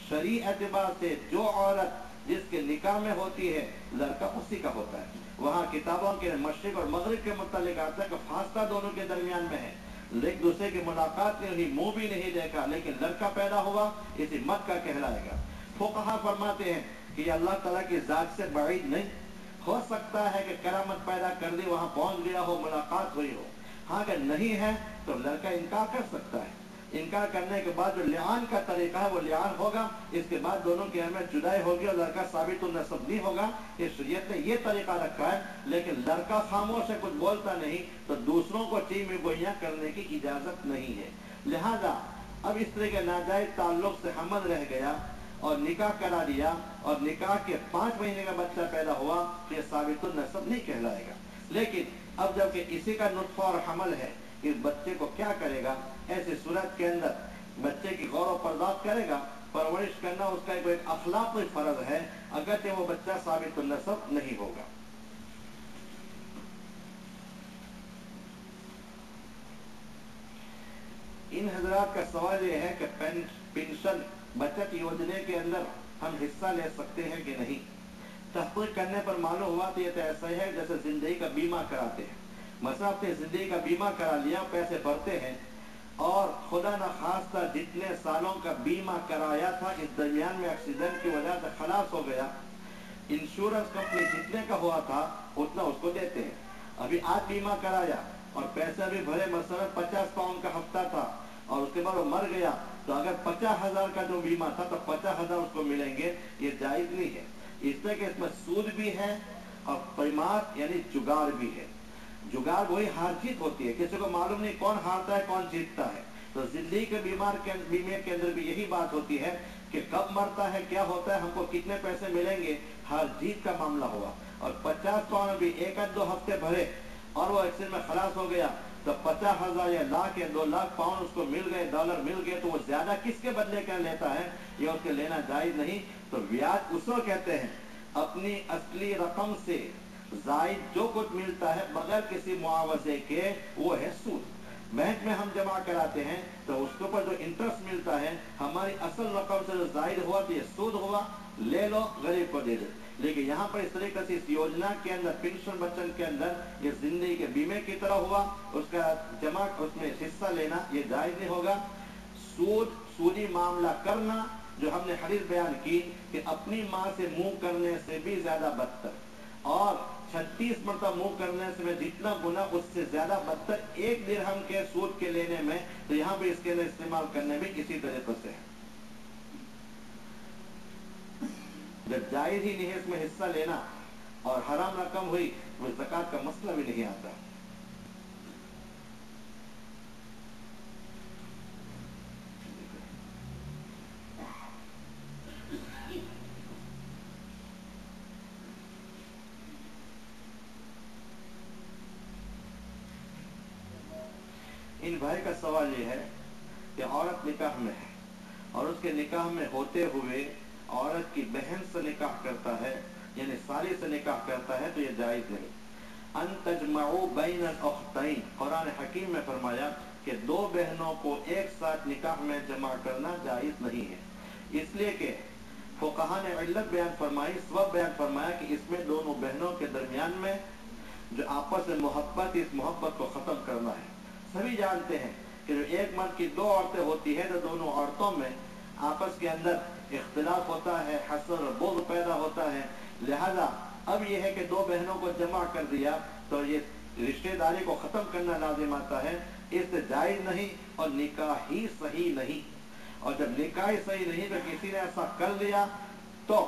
शरई एतबार से जो औरत जिसके निकाह में होती है लड़का उसी का होता है। वहाँ किताबों के मशरिक और मगरिब के मुतालिक आता है कि फासला दोनों के दरमियान में है, एक दूसरे की मुलाकात नहीं हुई, मुंह भी नहीं देखा, लेकिन लड़का पैदा हुआ, इसी मत का कहलाएगा। फुक़हा फरमाते हैं कि अल्लाह ताला की जात से बाइद नहीं हो सकता है कि करामत पैदा कर दी, वहां पहुंच गया हो, मुलाकात हुई हो। हाँ, अगर नहीं है तो लड़का इनकार कर सकता है। इनकार करने के बाद जो लिआन का तरीका है वो लिआन होगा, इसके बाद दोनों के में जुदाई होगी और लड़का साबित नस्ब नहीं होगा। इस शरीयत ने ये तरीका रखा है, लेकिन लड़का खामोश है, कुछ बोलता नहीं, तो दूसरों को चीज में गोइयां करने की इजाजत नहीं है। लिहाजा अब इस तरह के नाजायज ताल्लुक से हमल रह गया और निकाह करा दिया और निकाह के 5 महीने का बच्चा पैदा हुआ, तो यह साबित नस्ब नहीं कहलाएगा। लेकिन अब जबकि इसी का नुत्फा और हमल है, इस बच्चे को क्या करेगा? ऐसी सूरत के अंदर बच्चे की गौर और पर्दात करेगा, परवरिश करना उसका एक अखलाकी फर्ज है, अगर वो बच्चा साबित नस्ब नहीं होगा। इन हजरात का सवाल यह है कि पेंशन बचत योजना के अंदर हम हिस्सा ले सकते हैं कि नहीं। तहक़ीक़ करने पर मालूम हुआ तो ये तो ऐसा है जैसे जिंदगी का बीमा कराते हैं। मसला आपने जिंदगी का बीमा करा लिया, पैसे भरते हैं, और खुदा न खास्ता जितने सालों का बीमा कराया था इस दरमियान में एक्सीडेंट की वजह से खलास हो गया, इंश्योरेंस कंपनी जितने का हुआ था उतना उसको देते हैं। अभी आज बीमा कराया और पैसे भी भरे, मसलन 50 पाउंड का हफ्ता था और उसके बाद वो मर गया, तो अगर 50,000 का जो बीमा था तो 50,000 उसको मिलेंगे। ये जायज नहीं है, इसलिए कि इसमें सूद भी है और पैमात यानी जुगाड़ भी है। जुगाड़ वही हार जीत होती है, किसी को मालूम नहीं कौन हारता है कौन जीतता है। तो जिंदगी के बीमे के अंदर भी यही बात होती है کہ कब मरता है, क्या होता है, हमको कितने पैसे मिलेंगे, हर जीत का मामला हुआ। और 50 पाउंड भी एक आध 2 हफ्ते भरे और वो एक्सीडेंट में खलास हो गया, तो 50,000 या लाख या 2 लाख पाउंड उसको मिल गए, डॉलर मिल गए, तो वो ज्यादा किसके बदले क्या लेता है, ये उसके लेना जायज नहीं। तो ब्याज उसको कहते हैं अपनी असली रकम से जायद जो कुछ मिलता है बगैर किसी मुआवजे के, वो है सूद। बैंक में हम जमा कराते हैं तो उसके ऊपर जो इंटरेस्ट मिलता है हमारी असल रकम से जो जायद हुआ तो ये सूद हुआ, ले लो गरीब को दे दो। लेकिन यहाँ पर इस तरीके से इस योजना के अंदर, पेंशन बचत के अंदर ये जिंदगी के बीमे की तरह हुआ, उसका जमा उसमें हिस्सा लेना ये जायज नहीं होगा। सूदी मामला करना, जो हमने हदीस बयान की कि अपनी माँ से मुंह करने से भी ज्यादा बदतर, और 36 मरतबा मुंह करने से में जितना गुना उससे ज्यादा बदतर एक दिरहम के सूद के लेने में, तो यहाँ पे इसके लिए इस्तेमाल करने में इसी तरीके से है। जब जायज ही नहीं है इसमें हिस्सा लेना और हराम रकम हुई तो ज़कात का मसला भी नहीं आता। इन भाई का सवाल ये है कि औरत निकाह में है और उसके निकाह में होते हुए औरत की बहन से निकाह करता है, यानी साली से निकाह करता है, तो ये जायज नहीं। अन तजमऊ बैन अल-उख्तैन, कुरान हकीम में फरमाया कि 2 बहनों को एक साथ निकाह में जमा करना जायज नहीं है, इसलिए कि फुक़हा ने इल्लत बयान फरमाई, सबब बयान फरमाया कि इसमें दोनों बहनों के दरमियान में जो आपस में मोहब्बत, इस मोहब्बत को खत्म करना है। सभी जानते हैं कि जो एक मर्द की 2 औरतें होती है तो दोनों औरतों में आपस के अंदर इख्तिलाफ होता है, हसद और बुग़्ज़ पैदा होता है। लिहाजा अब यह है कि 2 बहनों को जमा कर दिया तो ये रिश्तेदारी को खत्म करना लाजिम आता है, इससे जायज नहीं और निकाह ही सही नहीं। और जब निकाह ही सही नहीं तो किसी ने ऐसा कर लिया तो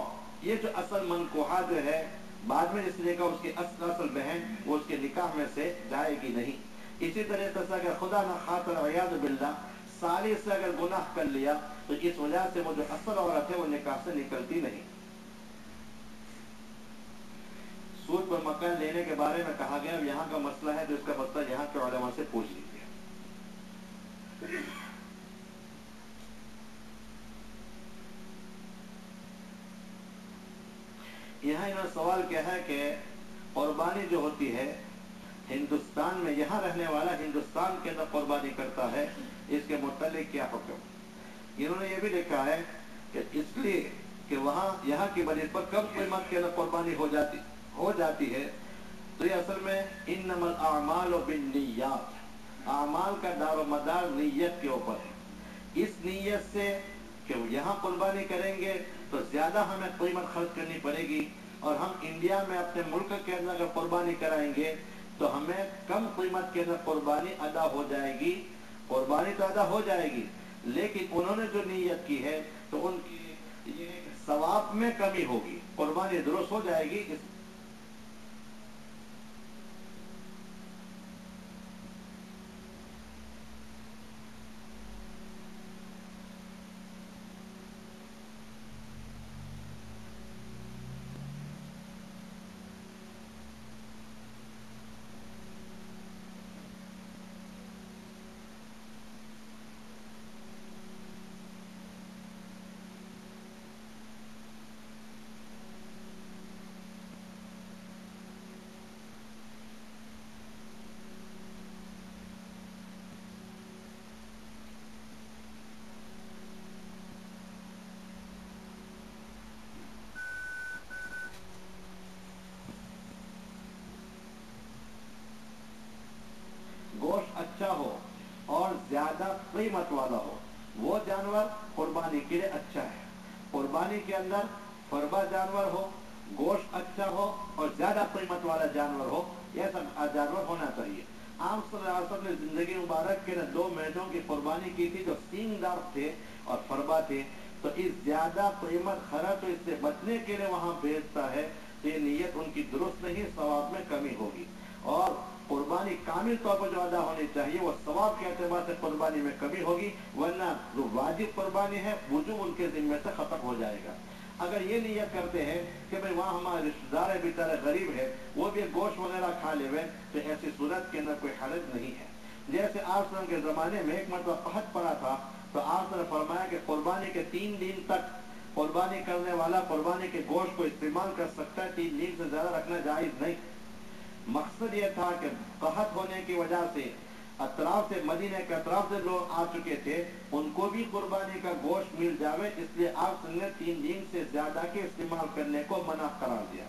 ये जो असल मनकोहा जो है बाद में जिसने कहा उसकी असल बहन, वो उसके निकाह में से जाएगी नहीं। इसी तरह से अगर खुदा न खातर वयाद बिल्ला साली से अगर गुनाह कर लिया तो इस वजह से वो जो असल औरत है वो निकाह से निकलती नहीं। सूद पर मकान लेने के बारे में कहा गया, अब यहाँ का मसला है तो इसका मसला यहाँ के उलमा से पूछ लीजिए। यहाँ इन्होंने सवाल किया है कि कुर्बानी जो होती है हिंदुस्तान में, यहाँ रहने वाला हिंदुस्तान के अंदर कुर्बानी करता है, इसके मुतालिक क्या हुक्म। इन्होंने ये भी लिखा है कि इसलिए कि वहाँ यहाँ की बनिस्बत पर कम कीमत के अंदर कुर्बानी हो जाती है, तो ये असल में इन्नमल अमालु बिन्नियात, अमाल का दारोमदार नीयत के ऊपर है। इस नीयत से कि यहाँ कुर्बानी करेंगे तो ज्यादा हमें कीमत खर्च करनी पड़ेगी, और हम इंडिया में अपने मुल्क के अंदर अगर कुर्बानी कराएंगे तो हमें कम कीमत के अंदर कुर्बानी अदा हो जाएगी। कुर्बानी तो अदा हो जाएगी, लेकिन उन्होंने जो नीयत की है तो उनकी ये सवाब में कमी होगी, कुर्बानी दुरुस्त हो जाएगी। गोश्त अच्छा हो और ज्यादा कीमत वाला हो, वो जानवर कुर्बानी के लिए अच्छा है। कुर्बानी के अंदर फरबा जानवर हो, गोश्त अच्छा हो और ज्यादा कीमत वाला जानवर हो, यह सब जानवर होना चाहिए। आम सल्लल्लाहु अलैहि वसल्लम ने जिंदगी मुबारक के 2 मेढ़ों की कुर्बानी की थी जो सींगदार थे और फरबा थे, तो इस ज्यादा कीमत खरा तो इससे बचने के लिए वहां भेजता है, तो ये नीयत उनकी दुरुस्त नहीं, सवाब में कमी होगी। और कुर्बानी कामिल तौर पर जो अदा होनी चाहिए वो सवाब के एतबार से कुर्बानी में कमी होगी, वरना जो वाजिब कुर्बानी है वजूब उनके जिम्मे से खत्म हो जाएगा। अगर ये नियत करते हैं कि भाई वहाँ हमारे रिश्तेदार है, बेचारे गरीब है, वो भी गोश्त वगैरह खा लेवे, तो ऐसी सूरत के अंदर कोई हरज नहीं है। जैसे आप के ज़माने में एक मरतबा कहत पड़ा था, तो आपने फरमाया कि कुर्बानी के 3 दिन तक कुर्बानी करने वाला कुर्बानी के गोश्त को इस्तेमाल कर सकता है, 3 दिन से ज़्यादा रखना जायज़ नहीं। मकसद ये था कि कहत होने की वजह से अतराफ से, मदीने के अतराफ से लोग आ चुके थे, उनको भी कुर्बानी का गोश्त मिल जावे, इसलिए आप ने 3 दिन से ज्यादा के इस्तेमाल करने को मना करार दिया।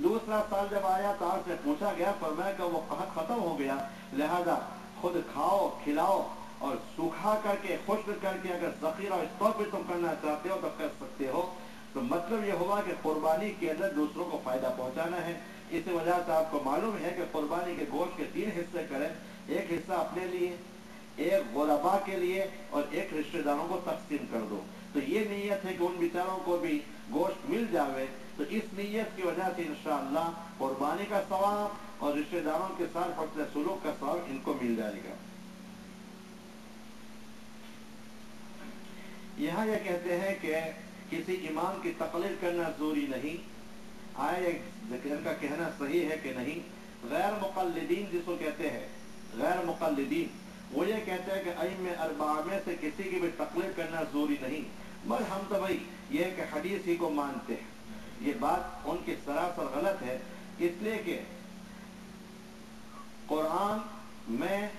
दूसरा साल जब आया तो आपसे पूछा गया, फरमाया कि वो कहत खत्म हो गया, लिहाजा खुद खाओ, खिलाओ और सूखा करके, खुश्क करके अगर जखीरा स्टोर पे तुम करना चाहते हो तो कर सकते हो। तो मतलब ये हुआ कि कुर्बानी के अंदर दूसरों को फायदा पहुंचाना है। इस वजह से आपको मालूम है कि कुर्बानी के गोश्त के 3 हिस्से करें, एक हिस्सा अपने लिए, एक गुरबा के लिए और एक रिश्तेदारों को तकसीम कर दो। तो ये नीयत है कि उन बेचारों को भी गोश्त मिल जावे। तो इस नीयत की वजह से इंशाअल्लाह कुर्बानी का सवाब और रिश्तेदारों के साथ हुस्न सुलूक का सवाब इनको मिल जाएगा। यहाँ ये कहते हैं कि किसी इमाम की तकलीद करना जरूरी नहीं। आए इनका कहना सही है कि नहीं। गैर मुक़ल्लिदीन जिसको कहते हैं, गैर मुक़ल्लिदीन, वो ये कहते हैं कि अइम्मे अरबा में से किसी की भी तकलीद करना जरूरी नहीं, बस हम तो भाई ये कि हदीस ही को मानते हैं। ये बात उनकी सरासर गलत है, इसलिए कि कुरान में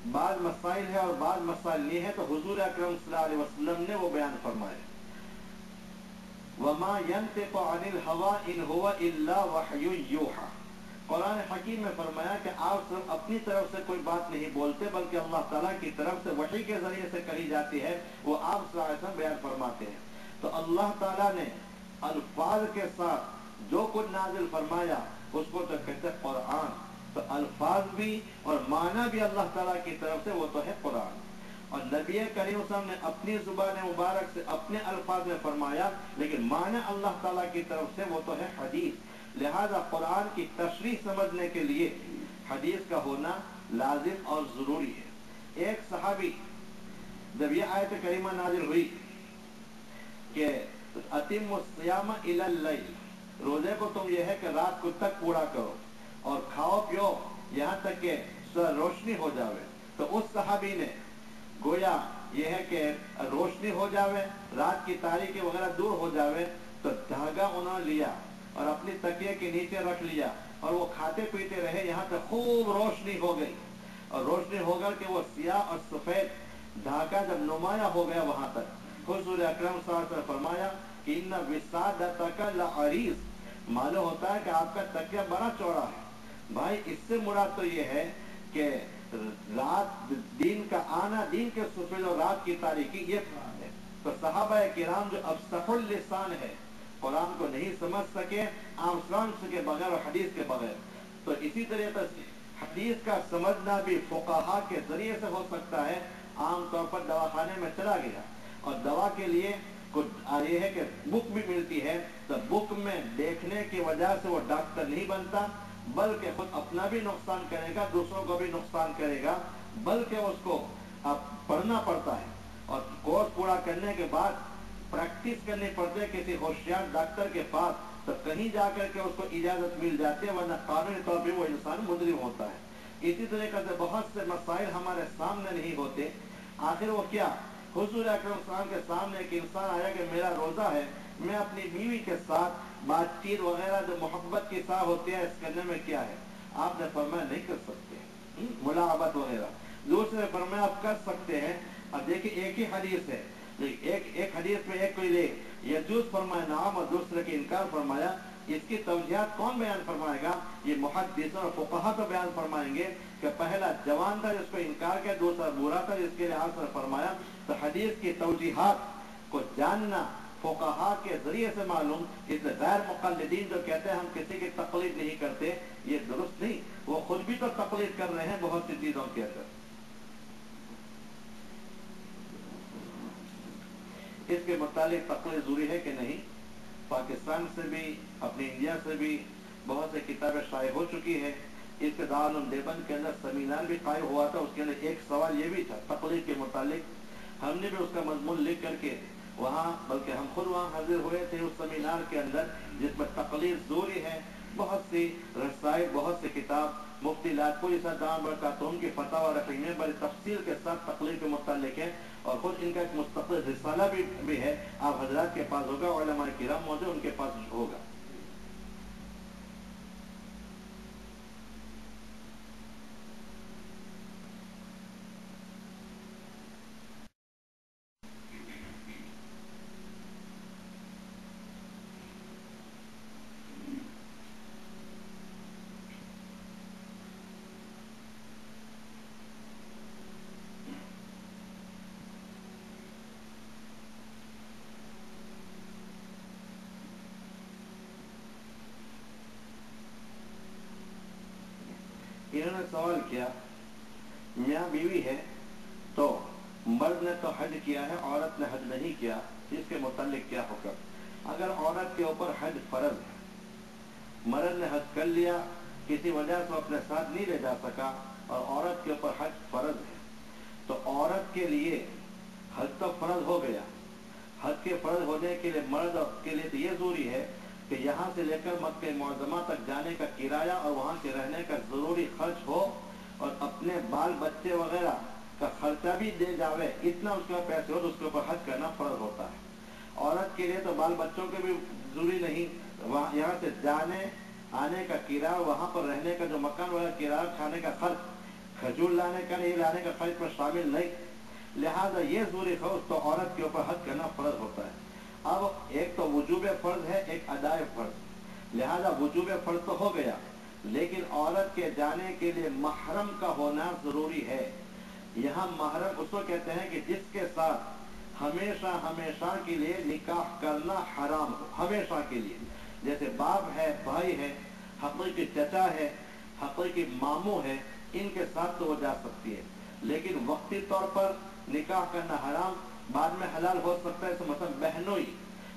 बाद मसाइल है और बाद मसाइल नहीं है। तो हुजूर अकरम सल्लल्लाहु अलैहि वसल्लम ने वो बयान फरमाया, वमा यंतिक़ु अनिल हवा इन हुवा इल्ला वहयु यूहा। कुरान हकीम में फरमाया कि आप सिर्फ अपनी तरफ से कोई बात नहीं बोलते, बल्कि अल्लाह ताला की तरफ से वही के जरिए से कही जाती है, वो आप सल्लल्लाहु अलैहि वसल्लम बयान फरमाते हैं। तो अल्लाह ताला ने अल्फाज के साथ जो कुछ नाजिल फरमाया उसको तो कहते हैं कुरान। तो अल्फाज भी और माना भी अल्लाह ताला की तरफ से, वो तो है कुरान। और नबी करीम सल्लल्लाहु अलैहि वसल्लम ने अपनी जुबान मुबारक से अपने अल्फाज में फरमाया, लेकिन माना अल्लाह ताला की तरफ से, वो तो है हदीस। लिहाजा कुरान की तशरीह समझने के लिए हदीस का होना लाजिम और जरूरी है। एक सहाबी जब ये आयत करीमा नाजिल हुई कि अतिम्मु सियाम इलल लैल, रोजे को तुम ये है कि रात को तक पूरा करो और खाओ पियो यहाँ तक के रोशनी हो जावे, तो उस सहाबी ने गोया ये है कि रोशनी हो जावे, रात की तारीकी वगैरह दूर हो जावे, तो धागा उन्होंने लिया और अपनी तकिए के नीचे रख लिया और वो खाते पीते रहे, यहाँ तक खूब रोशनी हो गई। और रोशनी होकर के वो सियाह और सफेद धागा जब नुमाया हो गया वहां तक, हुजूर अकरम सल्लल्लाहु अलैहि वसल्लम ने फरमाया कि इन्ना विसादतका लअरीज़, मालूम होता है कि आपका तकिया बड़ा चौड़ा है। भाई इससे मुराद तो ये है कि रात दिन का आना, दिन के सफेद और रात की तारीकी, ये है। तो सहाबा किराम जो अफसहुल लिसान है, कुरान को नहीं समझ सके आम समझ के बगैर और हदीस के बगैर, तो इसी तरीके से हदीस का समझना भी फुकाहा के जरिए से हो सकता है। आमतौर पर दवाखाने में चला गया और दवा के लिए कुछ ये है कि बुक भी मिलती है, तो बुक में देखने की वजह से वो डॉक्टर नहीं बनता, बल्कि खुद अपना भी नुकसान करेगा, दूसरों को भी नुकसान करेगा, बल्कि उसको अब पढ़ना पड़ता है और कोर्स पूरा करने के बाद प्रैक्टिस करनी पड़ती है किसी होशियार डॉक्टर के पास, तो कहीं जाकर के उसको इजाजत मिल जाती है, वरना कानूनी तौर पर वो इंसान मुजरिम होता है। इसी तरीके से बहुत से मसाइल हमारे सामने नहीं होते। आखिर वो क्या, हुजूर अकरम सल्लल्लाहु अलैहि वसल्लम के सामने एक इंसान आया कि मेरा रोजा है, मैं अपनी बीवी के साथ बातचीत वगैरह जो मोहब्बत के साथ होती है, इस करने में क्या है? आपने फरमाया नहीं कर सकते, मुलाबत वगैरह। दूसरे फरमाया आप कर सकते हैं। अब देखिए एक ही हदीस है, एक हदीस में एक कोई ले यजूज फरमाया नाम और दूसरे के इनकार फरमाया। इसकी तवजीहात कौन बयान फरमाएगा? ये मुहद्दिस और फुक़हा तो बयान फरमाएंगे कि पहला जवान था जिसको इनकार किया, दूसरा बुरा था जिसके लिहाज से फरमाया। तो हदीस की तवजीहात को जानना फुक़हा के जरिए से मालूम। इसलिए गैर मुक़ल्लिदीन जो कहते हैं हम किसी की तक़लीद नहीं करते, ये दुरुस्त नहीं। वो खुद भी तो तक़लीद कर रहे हैं बहुत सी चीजों के अंदर। इसके मुतालिक तक़लीद ज़रूरी है कि नहीं? पाकिस्तान से भी, अपने इंडिया से भी बहुत सी किताबें शाये हो चुकी है। इसके दारुल देवबंद के अंदर सेमिनार भी कायम हुआ था। उसके अंदर एक सवाल ये भी था तकलीद के मुतालिक, हमने भी उसका मजमून लिख करके वहाँ, बल्कि हम खुद वहाँ हाजिर हुए थे उस सेमिनार के अंदर, जिसमें तकलीद ज़रूरी है। बहुत सी रसायल, बहुत से किताब मुफ्ती लादपुरी साहब बरकातहू की फतवा रखी में बड़ी तफसील के साथ तकलीद के मुतालिक है, और खुद इनका एक मुस्तक़िल रिसाला भी है। आप हजरात के पास होगा, उलमा किराम मौजूद उनके पास होगा। इन्होंने सवाल किया, मियाँ बीवी है तो मर्द ने तो हज किया है, औरत ने हज नहीं किया, इसके मुतालिक क्या हुक्म? अगर औरत के ऊपर हज फर्ज है, मर्द ने हज कर लिया, किसी वजह से अपने साथ नहीं ले जा सका और औरत के ऊपर हज फर्ज है, तो औरत के लिए हज तो फर्ज हो गया। हज के फर्ज होने के लिए मर्द के लिए तो ये जरूरी है कि यहाँ से लेकर मक्के मुअज़्ज़मा तक जाने का किराया और वहाँ के रहने का जरूरी खर्च हो, और अपने बाल बच्चे वगैरह का खर्चा भी दे जावे, इतना उसके पास पैसे हो तो उसके ऊपर हज करना फर्ज होता है। औरत के लिए तो बाल बच्चों के भी जरूरी नहीं, वहाँ यहाँ से जाने आने का किराया, वहाँ पर रहने का जो मकान वगैरह किराया, खाने का खर्च, खजूर लाने का नहीं लाने का खर्च पर शामिल नहीं, लिहाजा ये जरूरी खर्च तो औरत के ऊपर हज करना फर्ज होता है। अब एक तो वजूब फर्ज है, एक अदाए फर्ज, लिहाजा वजूब फर्ज तो हो गया, लेकिन औरत के जाने के लिए महरम का होना जरूरी है। यहाँ महरम उसको कहते हैं कि जिसके साथ हमेशा हमेशा के लिए निकाह करना हराम हो, हमेशा के लिए। जैसे बाप है, भाई है, हकीकी चचा है, हकीकी मामू है, इनके साथ तो वो जा सकती है, लेकिन वक्ती तौर पर निकाह करना हराम, बाद में हलाल हो सकता है। तो मतलब बहनोई,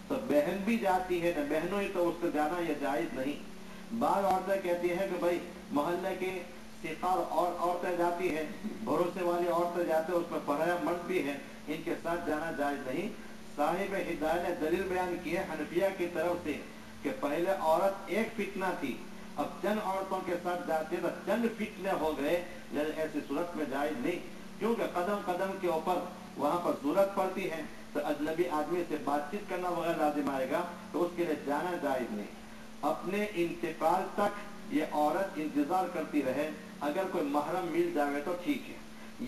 तो बहन भी जाती है ना बहनोई, तो उसको जाना ये जायज नहीं। बाल औरतें कहती हैं कि भाई मोहल्ले के सिकार और औरतें जाती है, भरोसे वाली औरतें जाते हैं, उसमें पराया मर्द भी है, इनके साथ जाना जायज नहीं। साहिब हिदायत ने दलील बयान की है हनफिया की तरफ से कि पहले औरत एक फितना थी, अब चंद औरतों के साथ जाते तो चंद फितने हो गए, लेकिन ऐसी सूरत में जायज नहीं, क्योंकि कदम कदम के ऊपर वहाँ पर जरूरत पड़ती है, तो अजनबी आदमी से बातचीत करना वगैरह लाजिम आएगा, तो उसके लिए जाना जायज नहीं। अपने इंतकाल तक ये औरत इंतजार करती रहे, अगर कोई महरम मिल जाए तो ठीक है,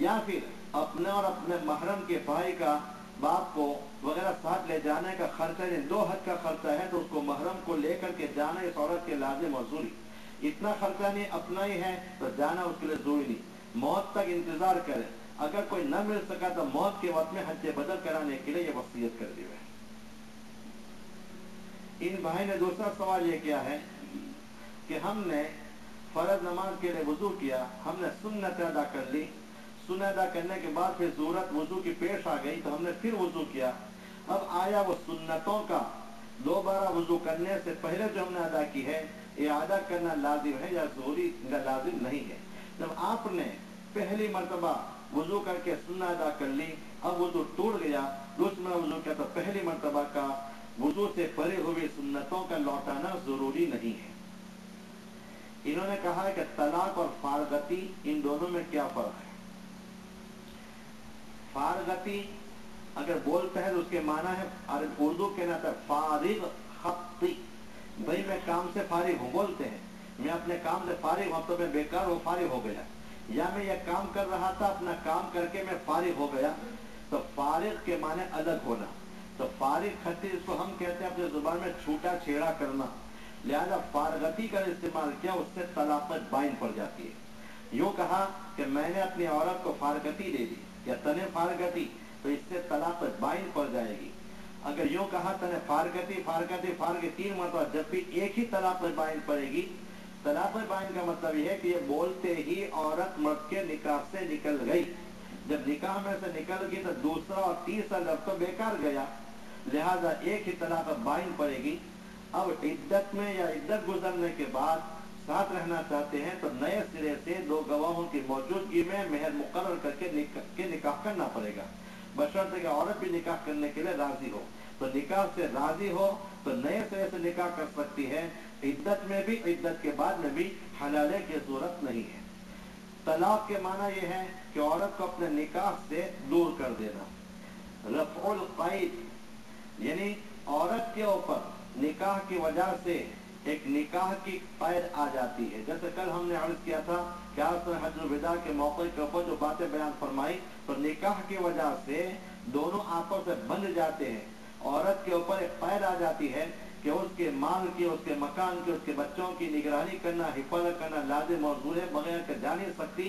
या फिर अपने और अपने महरम के भाई का बाप को वगैरह साथ ले जाने का खर्चा, दो हज का खर्चा है, तो उसको महरम को लेकर के जाना इस औरत के लाजिम और जरूरी। इतना खर्चा नहीं, अपना ही है तो जाना उसके लिए जरूरी नहीं, मौत तक इंतजार करे, अगर कोई न मिल सका तो मौत के वक्त में हज बदल कराने के लिए ये वसीयत कर दी है। इन भाई ने दूसरा सवाल ये किया है कि हमने फर्ज नमाज के लिए वजू किया, हमने सुन्नत अदा कर ली, सुन्नत अदा करने के बाद फिर जरूरत वजू की पेश आ गई, तो हमने फिर वजू किया। अब आया वो सुन्नतों का दोबारा वजू करने से पहले जो हमने अदा की है, ये अदा करना लाजिम है या जरूरी लाजिम नहीं है। जब आपने पहली मरतबा वजू करके सुन्नत अदा कर ली, अब वजू टूट गया, दूसरा वजू किया, तो पहली मरतबा का वजू से परे हुए सुन्नतों का लौटाना जरूरी नहीं है। इन्होंने कहा है कि तलाक और फारगती, इन दोनों में क्या फर्क है? फारगती अगर बोलते हैं तो उसके माना है, उर्दू के ना फारिग खत्ती, भाई मैं काम से फारिग हूँ, बोलते हैं मैं अपने काम से फारिग हूँ, तो मैं बेकार वो फारिग हो गया, या मैं ये काम कर रहा था, अपना काम करके मैं फारिग हो गया, तो फारिग के माने अलग होना। तो फारिग खत्ती इसको हम कहते हैं अपने जुबान में छूटा छेड़ा करना, लिहाजा फारगती का इस्तेमाल किया, उससे तलाक़त बाइन पड़ जाती है। यूँ कहा कि मैंने अपनी औरत को फारगती दे दी या तने फारगती, तो इससे तलाक़त बाइन पड़ जाएगी। अगर यूँ कहा तने फारगती फारगती फारगती 3 मरतबा, जब भी एक ही तलाक़त बाइन पड़ेगी। तलाक़त बाइन का मतलब यह है कि ये बोलते ही औरत मर्द के निकाह से निकल गई, जब निकाह में से निकल गई तो दूसरा और तीसरा लफ्ज़ तो बेकार गया, लिहाजा एक ही तलाक़त बाइन पड़ेगी। अब इद्दत में या इद्दत गुजरने के बाद साथ रहना चाहते हैं तो नए सिरे से दो गवाहों की मौजूदगी में मेहर मुकर्रर करके निकाह करना पड़ेगा, बशर्ते कि औरत भी निकाह करने के लिए राजी हो। तो निकाह से राजी हो तो नए सिरे से निकाह कर सकती है, इद्दत में भी, इद्दत के बाद में भी हलाले की जरूरत नहीं है। तलाक के माना यह है कि औरत को अपने निकाह से दूर कर देना। रफ़उल क़ैद यानी औरत के ऊपर निकाह की वजह से एक निकाह की कैद आ जाती है। जैसे कल हमने अर्ज किया था कि आपने हज्जुल विदा के मौके के ऊपर जो बातें बयान फरमाई, तो निकाह की वजह से दोनों आपस में बंध जाते हैं। औरत के ऊपर एक कैद आ जाती है कि उसके माल की, उसके मकान की, उसके बच्चों की निगरानी करना, हिफाजत करना लाजिम मौजूद है, बगैर के जा नहीं सकती।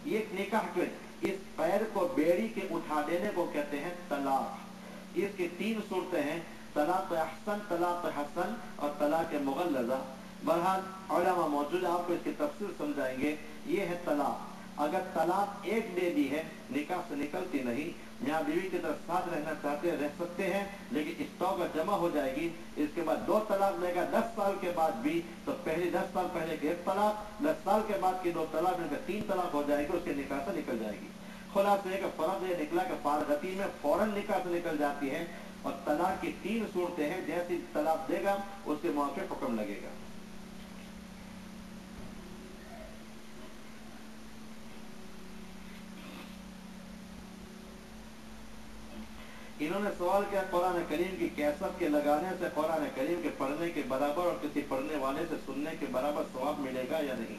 ये निकाह के इस कैद को बेड़ी के उठा देने को कहते हैं तलाक। इसकी 3 सूरतें हैं, तलाक अहसन, तलाक हसन और तलाक मुगल्लज़ा। बहरहाल उलमा मौजूद आपको इसकी तफसील समझाएंगे। ये है तलाक। अगर तलाक एक दे दी है, निकाह से निकलती नहीं, मियाँ बीवी की तरफ साथ रहना चाहते हैं, रह सकते हैं, लेकिन स्टॉक जमा हो जाएगी। इसके बाद 2 तलाक देगा 10 साल के बाद भी, तो पहले 10 साल पहले की 1 तलाक, 10 साल के बाद की 2 तलाक मिलकर 3 तलाक हो जाएगी, उसके निकाह से निकल जाएगी। खुलासे का फर्क ये निकला कि फारगती में फौरन निकाह से निकल जाती है, और तलाक की 3 सूरतें हैं, जैसी तलाक देगा उसके मौके हुक्म लगेगा। इन्होंने सवाल किया कुरान करीम की कैसेट के लगाने से कुरान करीम के पढ़ने के बराबर और किसी पढ़ने वाले से सुनने के बराबर सवाब मिलेगा या नहीं।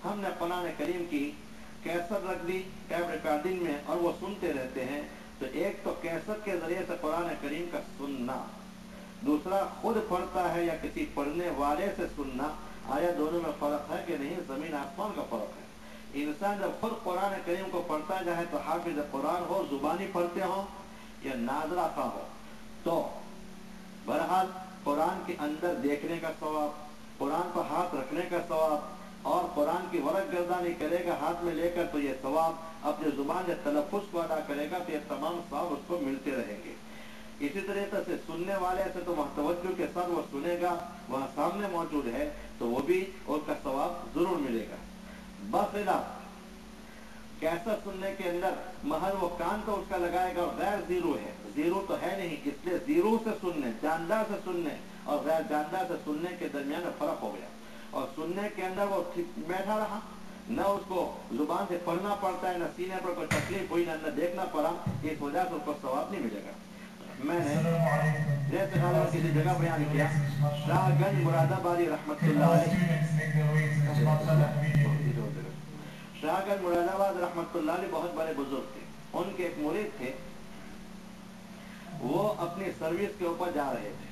हमने कुरान करीम की कैसेट रख दी टैप रिकॉर्डिंग में और वो सुनते रहते हैं, तो एक तो कैसेट के जरिए से कुरान करीम का सुनना, दूसरा खुद पढ़ता है या किसी पढ़ने वाले से सुनना, आया दोनों में फर्क है कि नहीं, जमीन आसमान का फर्क है। इंसान जब खुद कुरान करीम को पढ़ता जाए तो हाफिज कुरान हो, जुबानी पढ़ते हो या नाजरा का हो, तो बहरहाल कुरान के अंदर देखने का सवाब, कुरान पर हाथ रखने का सवाब, और कुरान की वरक गर्दानी करेगा हाथ में लेकर तो ये सवाब, अपने जुबान से तलफ़ुज़ को अदा करेगा तो ये तमाम सवाब उसको मिलते रहेंगे। इसी तरीके से सुनने वाले से तो वह तवज्जो के साथ वो सुनेगा, वहाँ सामने मौजूद है, तो वो भी उसका सवाब जरूर मिलेगा। बखिलाफ कैसा सुनने के अंदर महल वो कान तो उसका लगाएगा और गैर जीरो है, जीरो तो है नहीं, इसलिए जीरो से सुनने, जानदार से सुनने और गैर जानदार से सुनने के दरमियान फर्क हो गया। और सुनने के अंदर वो बैठा रहा, न उसको जुबान से पढ़ना पड़ता है, न सीने पर कोई तकलीफ हुई, न देखना पड़ा, इस वजह से उसको सवाब नहीं मिलेगा। मैंने जैसे किसी जगह बयान किया, शाहगंज मुरादाबादी रहमतुल्लाह शाहगंज मुरादाबाद रहमतुल्लाह अलैह बहुत बड़े बुजुर्ग थे। उनके एक मुरीद थे, वो अपनी सर्विस के ऊपर जा रहे थे,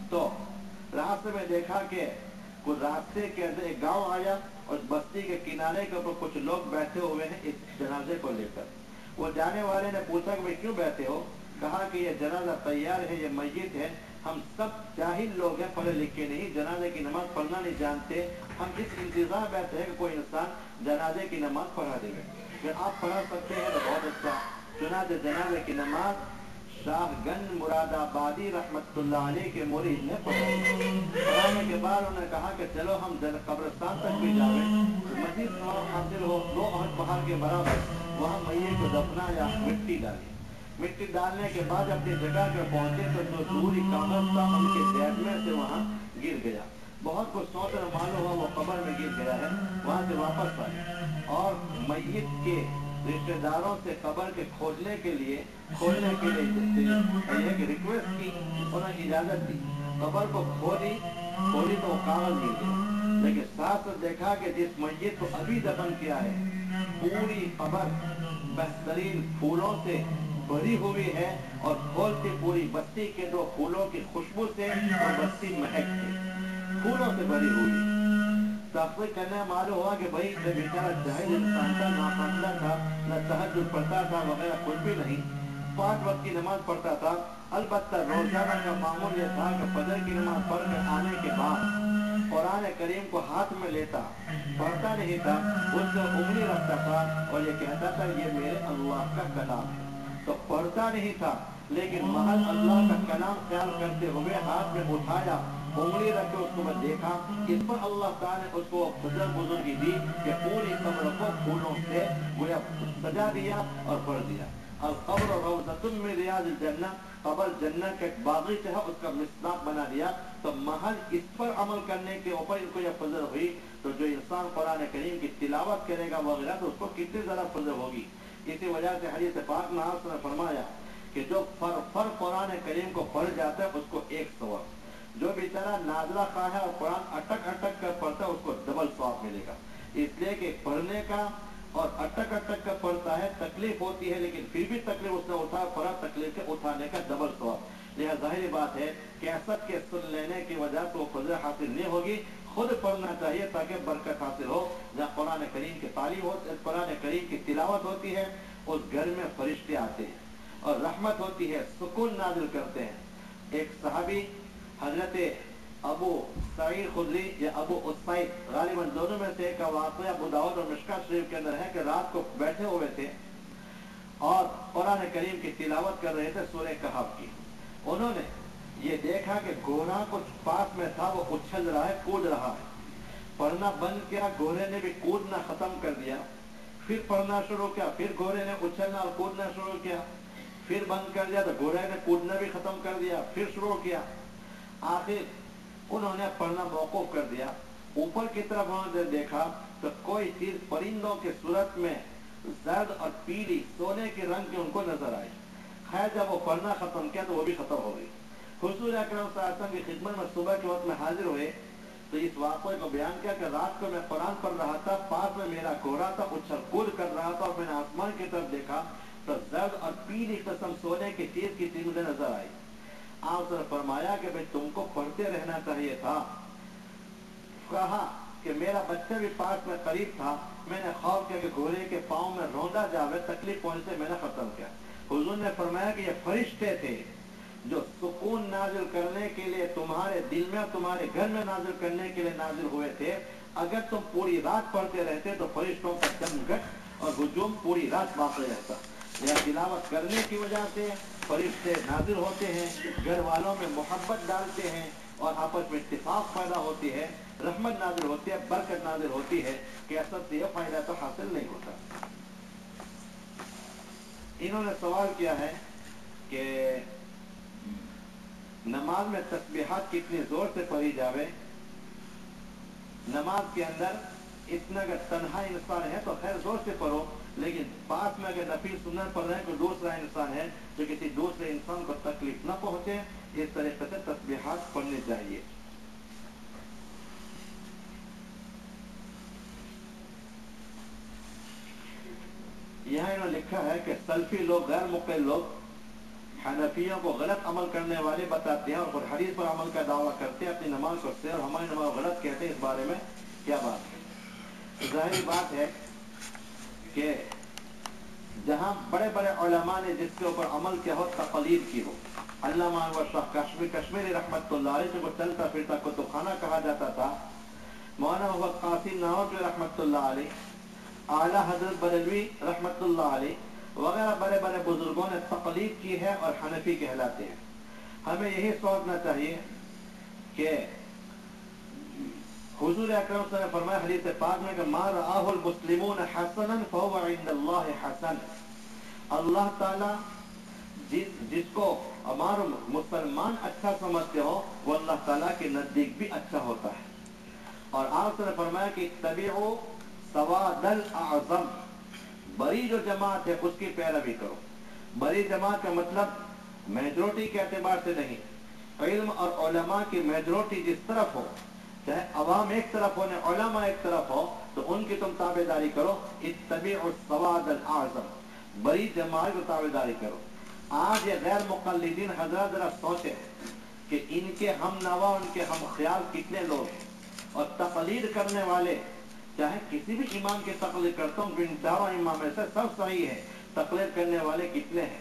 तो रास्ते में देखा कि कुछ रास्ते के अंदर एक गांव आया और बस्ती के किनारे के ऊपर कुछ लोग बैठे हुए हैं इस जनाजे को लेकर। वो जाने वाले ने पूछा कि भाई क्यों बैठे हो? कहा कि ये जनाजा तैयार है, ये मस्जिद है, हम सब जाहिल लोग हैं, पढ़े लिखे नहीं, जनाजे की नमाज पढ़ना नहीं जानते, हम इस इंतजार बैठे हैं कि कोई इंसान जनाजे की नमाज पढ़ा देगा। अगर आप पढ़ा सकते हैं तो बहुत अच्छा। चुनांचे जनाजे की नमाज शाहगंज मुरादाबादी रहमतुल्लाह अलैह के मुरीद ने पढ़ाने के बाद उन्होंने कहा कि चलो हम कब्रिस्तान तक भी जावे, मजीद हासिल हो 2 अहद पहाड़ के बराबर, वहाँ मैये को दफना या मिट्टी डाली। मिट्टी डालने के बाद अपनी जगह पे पहुंचे तो जो दूरी कागज था उनके देखने से वहाँ गिर गया। बहुत कुछ सोच और मालूम हुआ वो कब्र में गिर गया है, वहाँ से वापस आए और मैयत के रिश्तेदारों से कब्र के खोलने के लिए रिक्वेस्ट की, उन्होंने इजाजत दी। कब्र को खोली तो वो कागज मिल गया, लेकिन साथ देखा कि जिस मैयत को अभी दफन किया है पूरी कब्र बेहतरीन फूलों से भरी हुई है और खोलती पूरी बस्ती के 2 फूलों की खुशबू से वो बस्ती महकती, फूलों से भरी हुई। तहक़ीक़ करने मालूम हुआ कि भाई ये बेचारा जाहिल इंसान था, नाफाज़िला था, न तहज्जुद पढ़ता था वगैरह कुछ भी नहीं, 5 वक्त की नमाज पढ़ता था। अलबत्ता रोजाना का मामूल ये था कि फजर की नमाज पढ़ कर आने के बाद कुरान करीम को हाथ में लेता, पढ़ता नहीं था, उसको उंगली रखता था और ये कहता था ये मेरे अल्लाह का कलाम है। तो पढ़ता नहीं था لیکن محض اللہ کا کلام خیال کرتے ہوئے ہاتھ میں اٹھایا، انگلی رکھے اس کو میں دیکھا، اس پر اللہ تعالیٰ نے اس کو بزرگی دی کہ پوری قبر کو پھولوں سے گویا سجا دیا اور بھر دیا۔ القبر روضۃ من ریاض الجنہ، قبر جنت کا ایک باغیچہ ہے، اس کا مصداق بنا دیا۔ تو محض اس پر عمل کرنے کے اوپر ان کو یہ فضل ہوئی، تو جو انسان قرآن کریم کی تلاوت کرے گا وغیرہ تو اس کو کتنی زیادہ فضل ہوگی۔ اسی وجہ سے حدیث پاک میں آپ نے فرمایا کہ جو فر قرآن کریم کو پڑھ جاتا ہے اس کو 1 ثواب، جو بیچارہ نازلہ خواہ ہے اور قرآن اٹک اٹک کر پڑھتا ہے اس کو ڈبل ثواب ملے گا۔ اس لیے کہ پڑھنے کا اور اٹک اٹک کر پڑھتا ہے، تکلیف ہوتی ہے لیکن پھر بھی تکلیف اس نے اٹھا پڑا، تکلیف کے اٹھانے کا ڈبل ثواب۔ یہ ظاہری بات ہے کہ کیسٹ کے سن لینے کی وجہ سے وہ فضل حاصل نہیں ہوگی، خود پڑھنا چاہیے تاکہ برکت حاصل ہو۔ جہاں قرآن کریم کی تعلیم ہوتی ہے، قرآن کریم کی تلاوت ہوتی ہے، اس گھر میں فرشتے آتے ہیں اور رحمت ہوتی ہے، سکون نازل کرتے ہیں۔ ایک صحابی حضرت ابو سعید خدری یا ابو اسعید، غالباً دونوں میں سے ایک کا واقعہ ابو داؤد اور مشکوٰۃ شریف کے اندر ہے کہ رات کو بیٹھے ہوئے تھے اور قرآن کریم کی تلاوت کر رہے تھے سورہ کہف کی۔ انہوں نے یہ دیکھا کہ گھوڑا کچھ پاس میں تھا، وہ اچھل رہا ہے، کود رہا ہے۔ پڑھنا بند کیا، گھوڑے نے بھی کودنا ختم کر دیا، پھر پڑھنا شروع کیا، پھر گھوڑے نے اچھلنا اور کودنا شروع کیا، پھر بند کر دیا تو گھوڑے نے کودنا بھی ختم کر دیا، پھر شروع کیا۔ آخر انہوں نے پڑھنا موقوف کر دیا۔ اوپر کی طرف انہوں نے دیکھا تو کوئی چیز پرندوں کی صورت میں زرد اور پیلی سونے کے رنگ کی ان کو نظر آئی۔ خیر جب وہ پڑھنا ختم کیا تو وہ بھی ختم ہو گئی۔ حضور اکرم صلی اللہ علیہ وسلم کی خدمت میں صبح کے وقت میں حاضر ہوئے تو اس واقعے کو بیان کیا کہ رات کو میں قرآن پڑھ رہا تھا، پاس میں میرا گھوڑا تھا، اچھل کود کر رہا تھا، اور میں نے آسمان کی طرف دیکھا تو زرد اور پیلی قسم سونے کی چیز کی چیز مجھے نظر آئی۔ آپ نے فرمایا کہ بھئی تم کو پڑھتے رہنا چاہیے تھا۔ کہا کہ میرا بچہ بھی پاس میں قریب تھا، میں نے خوف کیا کہ گھوڑے کے پاؤں میں روندا جاوے، تکلیف پہنچے، میں نے ختم کیا۔ حضور نے فرمایا کہ یہ فرشتے تھے جو سکون نازل کرنے کے لیے تمہارے دل میں، تمہارے گھر میں نازل کرنے کے لیے نازل ہوئے تھے۔ اگر تم پوری رات پڑھتے رہتے تو فرشتوں کا جمگٹ اور ہجوم پوری رات باقی رہتا۔ یہ تلاوت کرنے کی وجہ سے فرشتے نازل ہوتے ہیں، گھر والوں میں محبت ڈالتے ہیں اور آپس میں اتفاق پیدا ہوتی ہے، رحمت نازل ہوتی ہے، برکت نازل ہوتی ہے کہ اصل سے یہ فائدہ تو حاصل نہیں ہوتا۔ انہوں نے سوال کیا ہے کہ نماز میں تسبیحات کتنی زور سے پڑھی جاوے۔ نماز کے اندر اتنا اگر تنہا انسان ہے تو خیر زور سے پڑھو، لیکن پاس میں اگر نفل سنت پڑھ رہے ہیں کوئی دوسرا انسان ہے جو کسی دوسرے انسان کو تکلیف نہ پہنچے، اس طریقے سے تسبیحات پڑھنی چاہیے۔ یہاں انہوں نے لکھا ہے کہ سلفی لوگ، غیر مقل لوگ حنفیوں کو غلط عمل کرنے والے بتاتے ہیں اور حدیث پر عمل کا دعویٰ کرتے ہیں، اپنی نماز پڑھتے ہیں اور ہماری نماز غلط کہتے ہیں۔ اس بارے میں کیا بات ہے؟ ظاہری بات ہے کہ جہاں بڑے بڑے علماء نے جس کے اوپر عمل کیا ہو، تقلید کی ہو، علامہ انور شاہ کشمیری رحمۃ اللہ علیہ کو چلتا پھرتا کتب خانہ کہا جاتا تھا، مولانا محمد قاسم نانوتوی رحمۃ اللہ علیہ، اعلیٰ حضرت بریلوی رحمۃ اللہ علیہ وغیرہ بڑے بڑے بزرگوں نے تقلید کی ہے اور حنفی کہلاتے ہیں۔ ہمیں یہی سوچنا چاہیے کہ حضور اکرم صلی اللہ علیہ وسلم نے فرمایا حدیث پاک میں کہ ما رآہ المسلمون حسنا فهو عند اللہ حسن۔ اللہ تعالیٰ جس کو ہمارا مسلمان اچھا سمجھتے ہو وہ اللہ تعالیٰ کے نزدیک بھی اچھا ہوتا ہے۔ اور آپ نے فرمایا کہ اتبعوا سواد الاعظم، بڑی جو جماعت ہے اس کی پیروی کرو۔ بڑی جماعت کا مطلب میجورٹی کے اعتبار سے نہیں، علم اور علماء کی میجورٹی جس طرف ہو، چاہے عوام ایک طرف ہو، علماء ایک طرف ہو، تو ان کی تم تابعداری کرو۔ اتبعوا السواد الاعظم، بڑی جماعت کی تابعداری کرو۔ آج یہ غیر مقلدین حضرات ذرا سوچیں کہ ان کے ہم نوا، ان کے ہم خیال کتنے لوگ ہیں، اور تقلید کرنے والے، چاہے کسی بھی امام کی تقلید کرتا ہوں، ان چاروں امام میں سے سب صحیح ہے، تقلید کرنے والے کتنے ہیں؟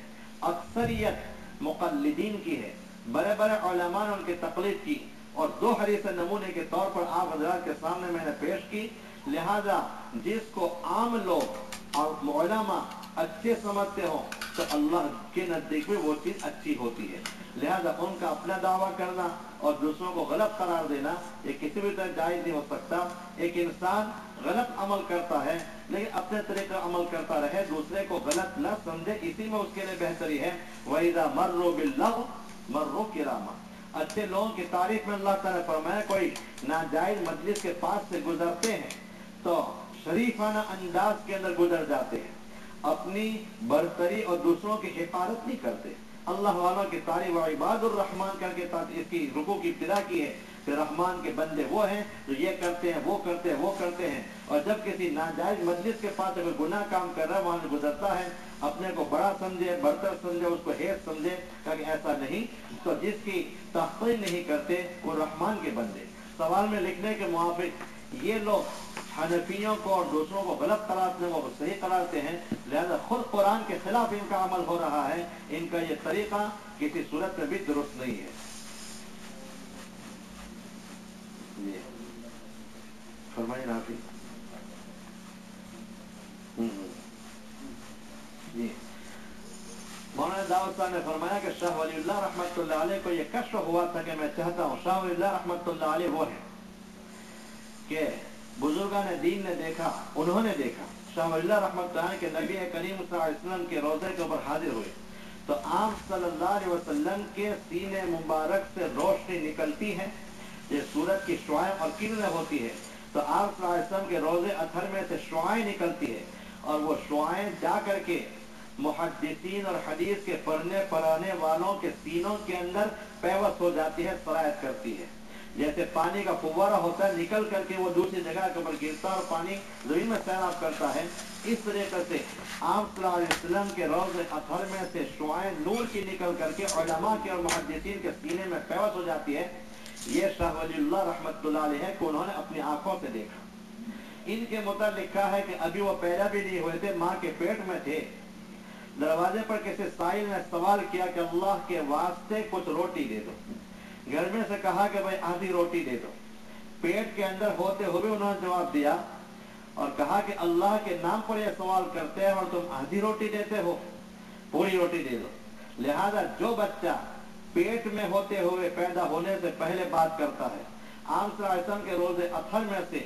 اکثریت مقلدین کی ہے۔ بڑے بڑے علماء نے ان کی تقلید کی اور دو حدیث نمونے کے طور پر آپ حضرات کے سامنے میں نے پیش کی۔ لہذا جس کو عام لوگ اور علماء अच्छे समझते हो तो अल्लाह के नजदीक में वो चीज अच्छी होती है। लिहाजा उनका अपना दावा करना और दूसरों को गलत करार देना ये किसी भी तरह जायज नहीं हो सकता। एक इंसान गलत अमल करता है लेकिन अपने तरीके अमल करता रहे, दूसरे को गलत न समझे, इसी में उसके लिए बेहतरी है। Waheeda Murrow बिल्लग़ Murrow किरामा। अच्छे लोगों की तारीफ में अल्लाह ताला ने फरमाया कोई नाजायज मजलिस के पास से गुजरते हैं तो शरीफाना अंदाज के अंदर गुजर जाते हैं, अपनी बरतरी और दूसरों की हिफाजत नहीं करते। अल्लाह वालों की तारीफ व इबादुर रहमान करके इसकी रुकू की इब्तिदा की है कि रहमान के बंदे वो हैं जो ये करते हैं, वो करते हैं, वो करते हैं। और जब किसी नाजायज मजलिस के पास अगर गुनाह काम कर रहा है, वहां से गुजरता है, अपने को बड़ा समझे, बरतर समझे, उसको हेर समझे, कि ऐसा नहीं। तो जिसकी तहक़ीर नहीं करते वो रहमान के बंदे। सवाल में लिखने के मुआफिक ये लोग हनफियों को और दूसरों को गलत करार देने को सही करारते हैं, लिहाजा खुद कुरान के खिलाफ इनका अमल हो रहा है। इनका ये तरीका किसी सूरत में भी दुरुस्त नहीं है। ये फरमाइए नाफी जी। मौलाना दाऊद साहब ने फरमाया कि शाह वलीउल्लाह रहमतुल्लाह अलैह को ये कश्फ हुआ था कि मैं चाहता हूँ, शाह वलीउल्लाह रहमतुल्लाह अलैह वो है कि बुजुर्गान दीन ने देखा, उन्होंने देखा शाह वलीउल्लाह रहमतुल्लाह अलैह के नबी करीम सल्लल्लाहु अलैहि वसल्लम के रोज़े के ऊपर हाजिर हुए तो आप सल्लल्लाहु अलैहि वसल्लम के सीने मुबारक से रोशनी निकलती है, ये सूरज की शुआएं और किरणें होती है। तो आप सल्लल्लाहु अलैहि वसल्लम के रोज़े अथर में से शुआएं निकलती है और वो शुआएं जा करके मुहद्दिसीन और हदीस के पढ़ने वालों के सीनों के अंदर पैवस्त हो जाती है, सरायत करती है। जैसे पानी का फुव्वारा होता है, निकल करके वो दूसरी जगह के ऊपर गिरता है और पानी जमीन में सैराब करता है। इस तरीके से आप सल्लल्लाहु अलैहि वसल्लम के रोज़े अथर में से शुआएं नूर की निकल करके उलमा के और मुहद्दिसीन के सीने में पैवस्त हो जाती है। ये शाह वलीउल्लाह रहमतुल्लाह अलैह है कि उन्होंने अपनी आंखों से देखा। इनके मुताबिक लिखा है कि अभी वो पैदा भी नहीं हुए थे, माँ के पेट में थे। दरवाजे पर किसी साइल ने सवाल किया कि अल्लाह के वास्ते कुछ रोटी दे दो। घर में से कहा कि भाई आधी रोटी दे दो। पेट के अंदर होते हुए उन्होंने जवाब दिया और कहा कि अल्लाह के नाम पर यह सवाल करते हैं और तुम आधी रोटी देते हो, पूरी रोटी दे दो। लिहाजा जो बच्चा पेट में होते हुए पैदा होने से पहले बात करता है, आप सल्लल्लाहु अलैहि वसल्लम के रोज़े अथर में से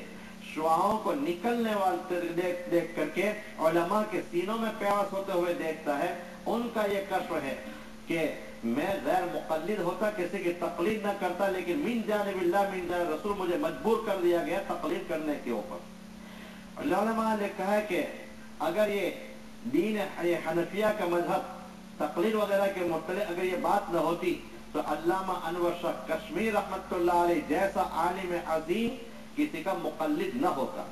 शुआओं को निकलने वाले देख करके उलमा के सीनों में प्यास होते हुए देखता है, उनका ये कश्फ है कि मैं गैर मुक़ल्लिद होता, किसी की तक़लीद न करता, लेकिन मिन जानिबिल्लाह मिन जानिब रसूल मुझे मजबूर कर दिया गया तक़लीद करने के ऊपर। उलमा ने कहा है कि अगर ये दीन ये हनफिया का मजहब तक़लीद वगैरह के मुतल्लिक़ अगर ये बात न होती तो अल्लामा अनवर शाह कश्मीर रहमतुल्लाह अलैह जैसा आलिम अज़ीम किसी का मुक़ल्लिद न होता,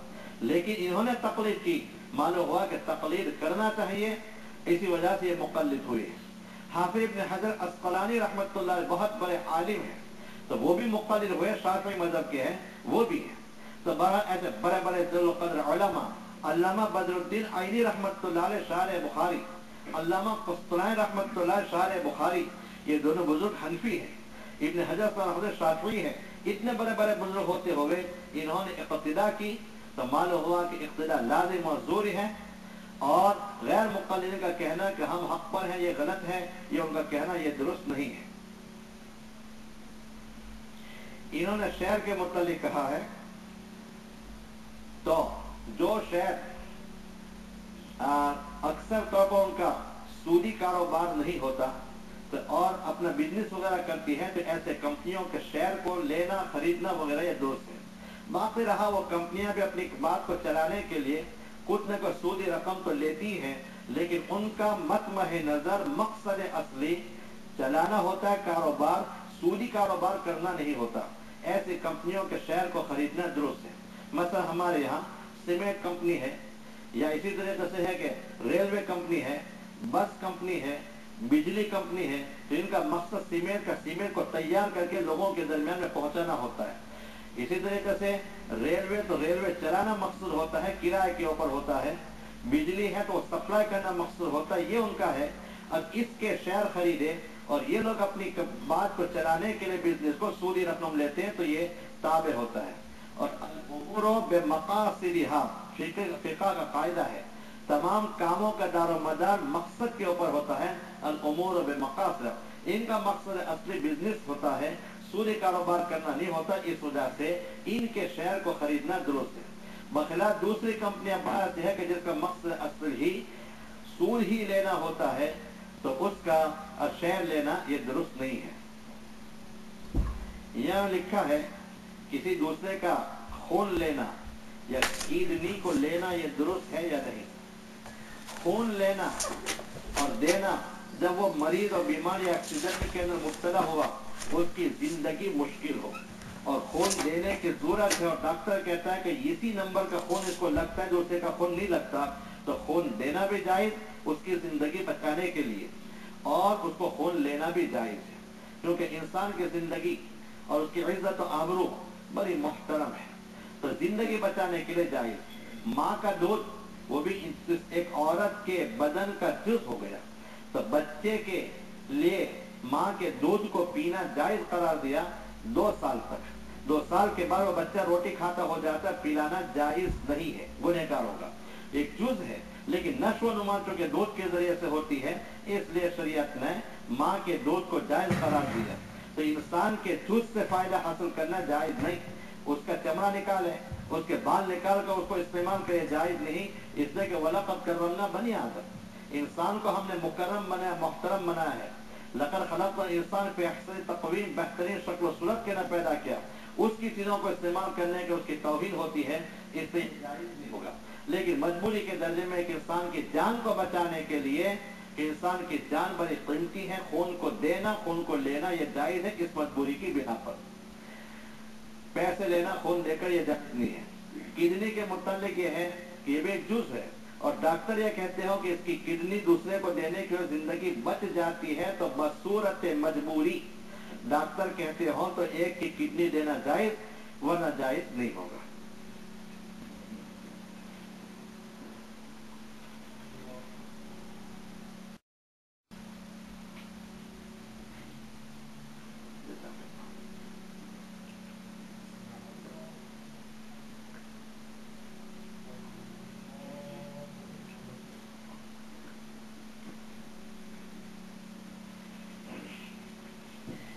लेकिन इन्होंने तक़लीद की। मालूम हुआ कि तक़लीद करना चाहिए, इसी वजह से ये मुक़ल्लिद हुए। हाफिज़ इब्न हजर अस्क़लानी रहमतुल्लाह अलैह बहुत बड़े आलिम हैं, तो वो भी मुक़ल्लिद हुए, शाफ़िई मज़हब के हैं, वो भी हैं। तो बहरहाल ऐसे बड़े बड़े ज़ुल क़द्र उलमा, अल्लामा बदरुद्दीन आइनी रहमतुल्लाह अलैह शारिह बुखारी, अल्लामा क़ुस्तलानी रहमतुल्लाह शारिह बुखारी, ये दोनों बुजुर्ग हनफी हैं। इब्न हजर साहब शाफ़िई हैं। इतने बड़े बड़े बुजुर्ग होते हुए इन्होंने इक़्तिदा की, तो मालूम हुआ कि इक़्तिदा लाज़िम और ज़रूरी है। और गैर मुक़ल्लिदीन का कहना कि हम हक़ पर हैं ये गलत है, ये उनका कहना ये दुरुस्त नहीं है। इन्होंने शेर के मुतल्लिक़ कहा है, तो जो शेर अक्सर तौर पर उनका सूदी कारोबार नहीं होता तो और अपना बिजनेस वगैरह करती है, तो ऐसे कंपनियों के शेयर को लेना खरीदना वगैरह ये दुरुस्त है। बाकी रहा वो कंपनियां भी अपनी बात को चलाने के लिए कुछ न कुछ सूदी रकम तो लेती हैं, लेकिन उनका मतमह नजर मकसद असली चलाना होता है कारोबार, सूदी कारोबार करना नहीं होता। ऐसी कंपनियों के शेयर को खरीदना दुरुस्त है। मसला हमारे यहाँ सीमेंट कंपनी है, या इसी तरीके से है कि रेलवे कंपनी है, बस कंपनी है, बिजली कंपनी है, तो इनका मकसद सीमेंट को तैयार करके लोगों के दरमियान में पहुंचाना होता है। इसी तरीके से रेलवे तो रेलवे चलाना मकसद होता है, किराए के ऊपर होता है। बिजली है तो सप्लाई करना मकसद होता है, ये उनका है। अब इसके शेयर खरीदे और ये लोग अपनी बात को चलाने के लिए बिजनेस को सूदी रकम लेते हैं, तो ये ताबे होता है। और बेमकासिदिहा फिक़ह का कायदा है तमाम कामों का दारोमदार मकसद के ऊपर होता है। अल उमूर बिमकासिद, इनका मकसद असली बिजनेस होता है, सूदी कारोबार करना नहीं होता। इस वजह से इनके शेयर को खरीदना दुरुस्त है। बखिलाफ दूसरी कंपनियां भारत है कि जिसका मकसद असल ही सूद ही लेना होता है, तो उसका शेयर लेना ये दुरुस्त नहीं है। यह लिखा है किसी दूसरे का खून लेना या किडनी को लेना ये दुरुस्त है या नहीं। खून लेना और देना, जब वो मरीज और बीमार या एक्सीडेंट के अंदर मुब्तला हुआ, उसकी जिंदगी मुश्किल हो और खून देने की जरूरत है, और डॉक्टर कहता है कि इसी नंबर का खून इसको लगता है, दूसरे का खून नहीं लगता, तो खून देना भी जायज उसकी जिंदगी बचाने के लिए, और उसको खून लेना भी जायज है, क्योंकि इंसान की जिंदगी और उसकी इज्जत और आबरू बड़ी मुहतरम है। तो जिंदगी बचाने के लिए जायज। माँ का दूध वो भी एक औरत के बदन का जुज हो गया, तो बच्चे के लिए माँ के दूध को पीना जायज करार दिया 2 साल तक। 2 साल के बाद वो बच्चा रोटी खाता हो जाता, पिलाना जायज नहीं है, गुनहगार होगा। एक जुज है, लेकिन नश्व नुमा के दूध के जरिए से होती है, इसलिए शरीयत ने माँ के दूध को जायज करार दिया। तो इंसान के जुज से फायदा हासिल करना जायज नहीं। उसका चमड़ा निकाले, उसके बाल निकाल कर उसको इस्तेमाल करे, जायज नहीं, इसलिए कि वलक़द कर्रमना बनी आदम, इंसान को हमने मुकर्रम बनाया, मुहतरम बनाया है। लक़द खलक़ना इंसान पे अहसन तक़वीम, बेहतरीन शक्ल सूरत के न पैदा किया, उसकी चीजों को इस्तेमाल करने की उसकी तौहीन होती है, इससे जायज नहीं होगा। लेकिन मजबूरी के दर्जे में एक इंसान की जान को बचाने के लिए, इंसान की जान बड़ी कीमती है, खून को देना, खून को लेना ये जायज है इस मजबूरी की बिना पर। पैसे लेना खून देकर ये जायज नहीं है। किडनी के मुतालिक ये है कि ये भी एक जुज है, और डॉक्टर ये कहते हो कि इसकी किडनी दूसरे को देने की जिंदगी बच जाती है, तो बसूरत मजबूरी डॉक्टर कहते हो तो एक की किडनी देना जायज, वरना जायज नहीं होगा।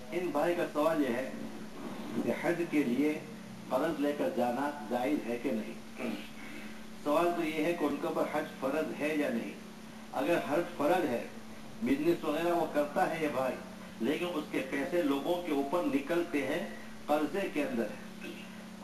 इन भाई का सवाल यह है कि हज के लिए कर्ज लेकर जाना जायज है कि नहीं। सवाल तो ये है कि उनके ऊपर हज फर्ज है या नहीं। अगर हज फर्ज है, बिजनेस वगैरह वो करता है ये भाई, लेकिन उसके पैसे लोगों के ऊपर निकलते हैं कर्जे के अंदर है,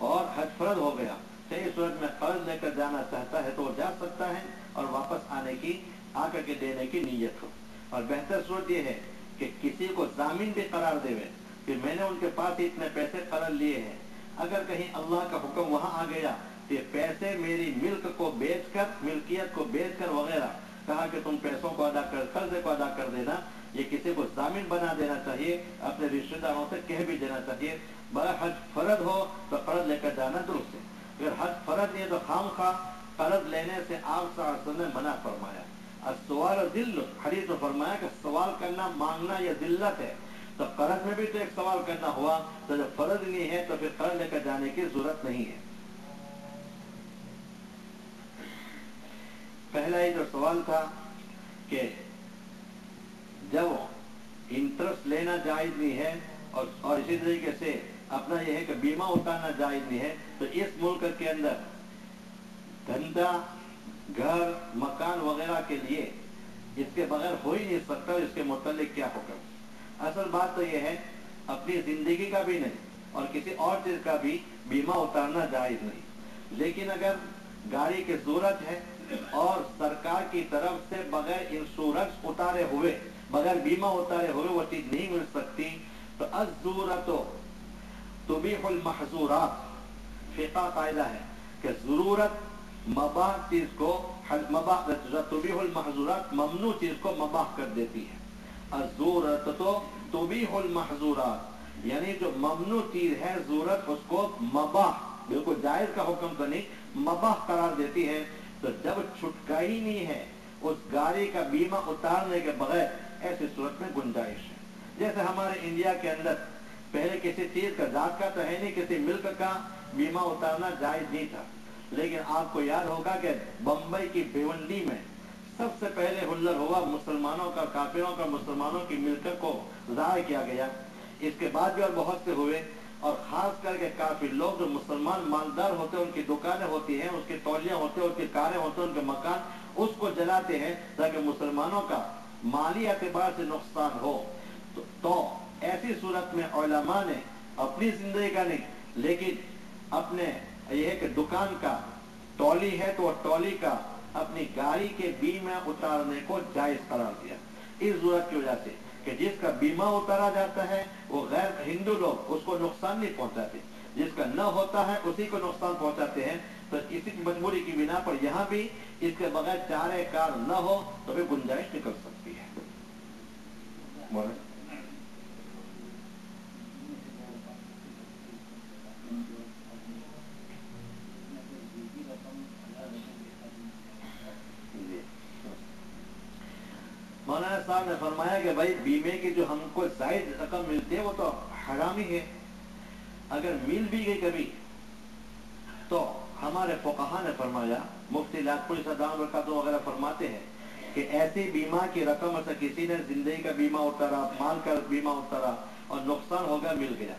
और हज फर्ज हो गया, सही सूरत में कर्ज लेकर जाना चाहता है तो वो जा सकता है, और वापस आने की, आकर के देने की नीयत हो। और बेहतर सूरत ये है कि किसी को जामीन भी करार देवे कि मैंने उनके पास इतने पैसे कर्ज लिए हैं, अगर कहीं अल्लाह का हुक्म वहां आ गया कि पैसे मेरी मिल्क को बेचकर, मिल्कियत को बेचकर वगैरह, कहा कि तुम पैसों को अदा कर, कर्जे को अदा कर देना, ये किसी को जामीन बना देना चाहिए, अपने रिश्तेदारों से कह भी देना चाहिए। बड़ा हज फर्ज हो तो कर्ज लेकर जाना दुरुस्त है। अगर हज फर्ज नहीं तो खामखा कर्ज लेने से आप ने मना फरमाया। सवाल दिल हदीस में फरमाया कि सवाल करना, मांगना यह दिल्लत है, तो कर्ज में भी तो एक सवाल करना हुआ, तो जब फर्ज नहीं है तो फिर कर्ज लेकर जाने की जरूरत नहीं है। पहला ही जो सवाल था कि जब इंटरेस्ट लेना जायज नहीं है, और इसी तरीके से अपना यह है कि बीमा उतारना जायज नहीं है, तो इस मुल्क के अंदर धंधा, घर, मकान वगैरह के लिए इसके बगैर हो ही नहीं सकता। इसके मुतालिक क्या हुक्म। असल बात तो यह है, अपनी जिंदगी का भी नहीं और किसी और चीज का भी बीमा उतारना जायज नहीं। लेकिन अगर गाड़ी की जरूरत है और सरकार की तरफ से बगैर इंश्योरेंस उतारे हुए, बगैर बीमा उतारे हुए वो चीज नहीं मिल सकती, तो अज़रूरतो तुबीहुल महज़ूरात, फिक़ा कायदा है कि जरूरत मबाह चीज को, तुबीहुल महज़ूरात ममनू चीज को मबाह कर देती है। अज़रूरतो तुबीहुल महज़ूरात, यानी जो ममनू चीज है जरूरत, उसको मबाह, बिल्कुल जायज का हुक्म तो नहीं, मबाह करार देती है। तो जब छुटका ही नहीं है उस गाड़ी का बीमा उतारने के बगैर, ऐसी सूरत में गुंजाइश है। जैसे हमारे इंडिया के अंदर पहले किसी चीज का, जात का तो है नहीं, किसी मिल्क का बीमा उतारना जायज नहीं था, لیکن آپ کو یاد ہوگا کہ بمبئی کی بھیونڈی میں سب سے پہلے ہلر ہوا مسلمانوں کا، کافروں کا مسلمانوں کی ملکت کو ضائع کیا گیا۔ اس کے بعد بھی اور بہت سے ہوئے، اور خاص کر کے کافر لوگ جو مسلمان مالدار ہوتے ہیں، ان کی دکانیں ہوتی ہیں، اس کی تولیاں ہوتے ہیں، ان کی کاریں ہوتے ہیں، ان کے مکان، اس کو جلاتے ہیں تاکہ مسلمانوں کا مالی اعتبار سے نقصان ہو۔ تو ایسی صورت میں علماء نے اپنی زندگی کا نہیں لیکن اپنے یہ ہے کہ دکان کا تولی ہے تو تولی کا اپنی گاڑی کے بیمہ اتارنے کو جائز قرار دیا، اس ضرورت کی وجہ سے کہ جس کا بیمہ اتارا جاتا ہے وہ غیر ہندو لوگ اس کو نقصان نہیں پہنچاتے، جس کا نہ ہوتا ہے اسی کو نقصان پہنچاتے ہیں۔ تو کسی مجبوری کی بنا پر یہاں بھی اس کے بغیر چارہ کار نہ ہو تو بھی گنجائش نکل سکتی ہے۔ مولانا صاحب نے فرمایا کہ بھائی بیمے کی جو ہم کو زائد رقم ملتی ہے وہ تو حرام ہی ہے، اگر مل بھی گئی کبھی تو ہمارے فقہا نے فرمایا، مفتی لاکھپور صدام برکاتہ وغیرہ فرماتے ہیں کہ ایسی بیمہ کی رقم سے کسی نے زندگی کا بیمہ اتارا، مال کا بیمہ اتارا اور نقصان ہو گیا، مل گیا،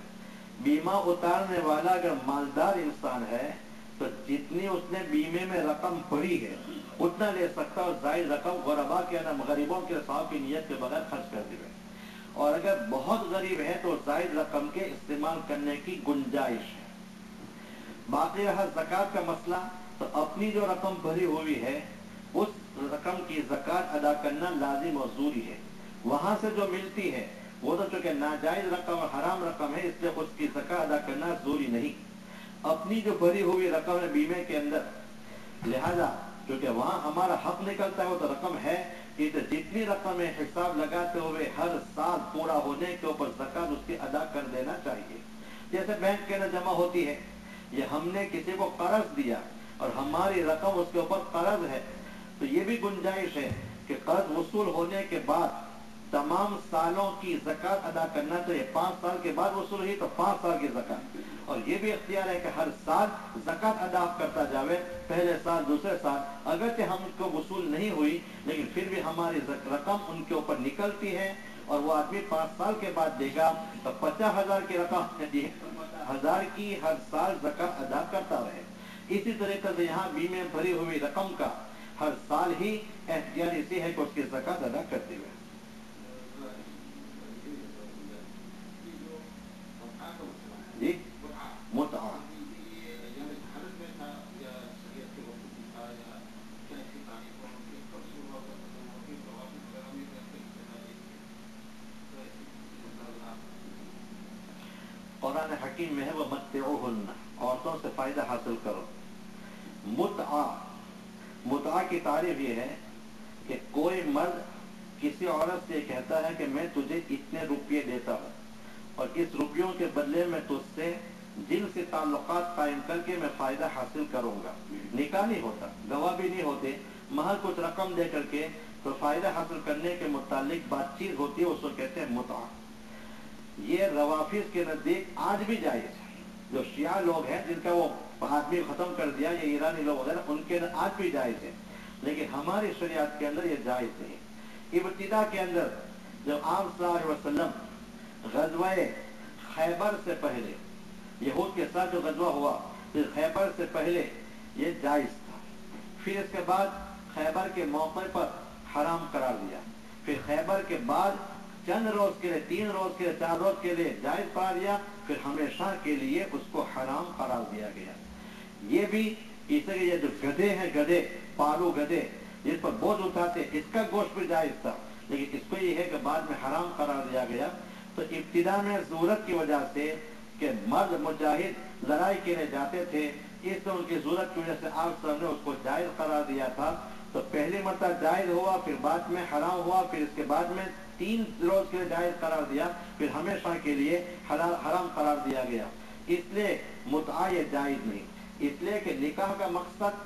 بیمہ اتارنے والا اگر مالدار انسان ہے تو جتنی اس نے بیمے میں رقم بھری ہے اتنا لے سکتا اور زائد رقم غربا کے غریبوں کے ثواب کی نیت کے بغیر خرچ کر دے، اور اگر بہت غریب ہے تو زائد رقم کے استعمال کرنے کی گنجائش ہے۔ باقی رہا زکوٰۃ کا مسئلہ، تو اپنی جو رقم بھری ہوئی ہے اس رقم کی زکوٰۃ ادا کرنا لازم و ضروری ہے۔ وہاں سے جو ملتی ہے وہ تو چونکہ ناجائز رقم اور حرام رقم ہے، اس لیے اس کی زکوٰۃ ادا کرنا ضروری نہیں۔ اپنی جو بھری ہوئی رقم ہے بیمے کے اندر، لہذا کیونکہ وہاں ہمارا حق نکلتا ہے، وہ تو رقم ہے کہ جتنی رقم ہے حساب لگاتے ہوئے ہر سال پورا ہونے کے اوپر زکوٰۃ اس کی ادا کر دینا چاہیے۔ جیسے بینک کے اندر جمع ہوتی ہے، یہ ہم نے کسی کو قرض دیا اور ہماری رقم اس کے اوپر قرض ہے، تو یہ بھی گنجائش ہے کہ قرض وصول ہونے کے بعد تمام سالوں کی زکوٰۃ ادا کرنا چاہیے۔ 5 سال کے بعد وصول ہوئی تو 5 سال کی زکوٰۃ، اور یہ بھی اختیار ہے کہ ہر سال زکوٰۃ ادا کرتا جاوے، پہلے سال دوسرے سال، اگرچہ ہم کو وصول نہیں ہوئی لیکن پھر بھی ہماری رقم ان کے اوپر نکلتی ہے، اور وہ آدمی 5 سال کے بعد دے گا تو 50,000 کی رقم دی، 1000 کی ہر سال زکوٰۃ ادا کرتا رہے۔ اسی طریقے سے یہاں بیمے بھری ہوئی رقم کا ہر سال ہی اختیار اسی ہے کہ اس کی زکوٰۃ ادا کرتے ہوئے۔ جی متعہ قرآن حکیم میں ہے وَمَتِّعُوهُنَّ، عورتوں سے فائدہ حاصل کرو۔ متعہ کی تعریف یہ ہے کہ کوئی مرد کسی عورت سے کہتا ہے کہ میں تجھے اتنے روپیے دیتا ہوں اور اس روپیوں کے بدلے میں تجھ سے جن سے تعلقات قائم کر کے میں فائدہ حاصل کروں گا۔ نکاح نہیں ہوتا، گواہ بھی نہیں ہوتے، محض کچھ رقم دے کر کے تو فائدہ حاصل کرنے کے متعلق بات چیت ہوتی ہے، اس کو کہتے ہیں متعہ۔ یہ روافظ کے نزدیک آج بھی جائز ہے، جو شیعہ لوگ ہیں جن کا وہ آدمی ختم کر دیا، یہ ایرانی لوگ وغیرہ، ان کے آج بھی جائز ہے، لیکن ہماری شریعت کے اندر یہ جائز نہیں۔ ابتدا کے اندر جب آپ صلی اللہ علیہ وسلم غزوہ خیبر سے پہلے، یہود کے ساتھ جو غزوہ ہوا، پھر خیبر سے پہلے یہ جائز تھا، پھر اس کے بعد خیبر کے موقع پر حرام قرار دیا، پھر خیبر کے بعد چند روز کے لیے، 3 روز کے لیے، 4 روز کے لیے جائز قرار دیا، پھر ہمیشہ کے لیے اس کو حرام قرار دیا گیا۔ یہ بھی اس لیے یہ جو گدھے ہیں، گدھے پالو گدھے جس پر بوجھ اٹھاتے، اس کا گوشت بھی جائز تھا، لیکن اس کو یہ ہے کہ بعد میں حرام قرار دیا گیا۔ تو ابتدا میں ضرورت کی وجہ سے کہ مرد مجاہد لڑائی کے لیے جاتے تھے، اس میں ان کی ضرورت کی وجہ سے آپ صاحب نے اس کو جائز قرار دیا تھا، تو پہلی مرتبہ جائز ہوا، پھر بعد میں حرام ہوا، پھر اس کے بعد میں 3 روز کے لیے جائز قرار دیا، پھر ہمیشہ کے لیے حرام قرار دیا گیا۔ اس لیے متعہ یہ جائز نہیں، اس لیے کہ نکاح کا مقصد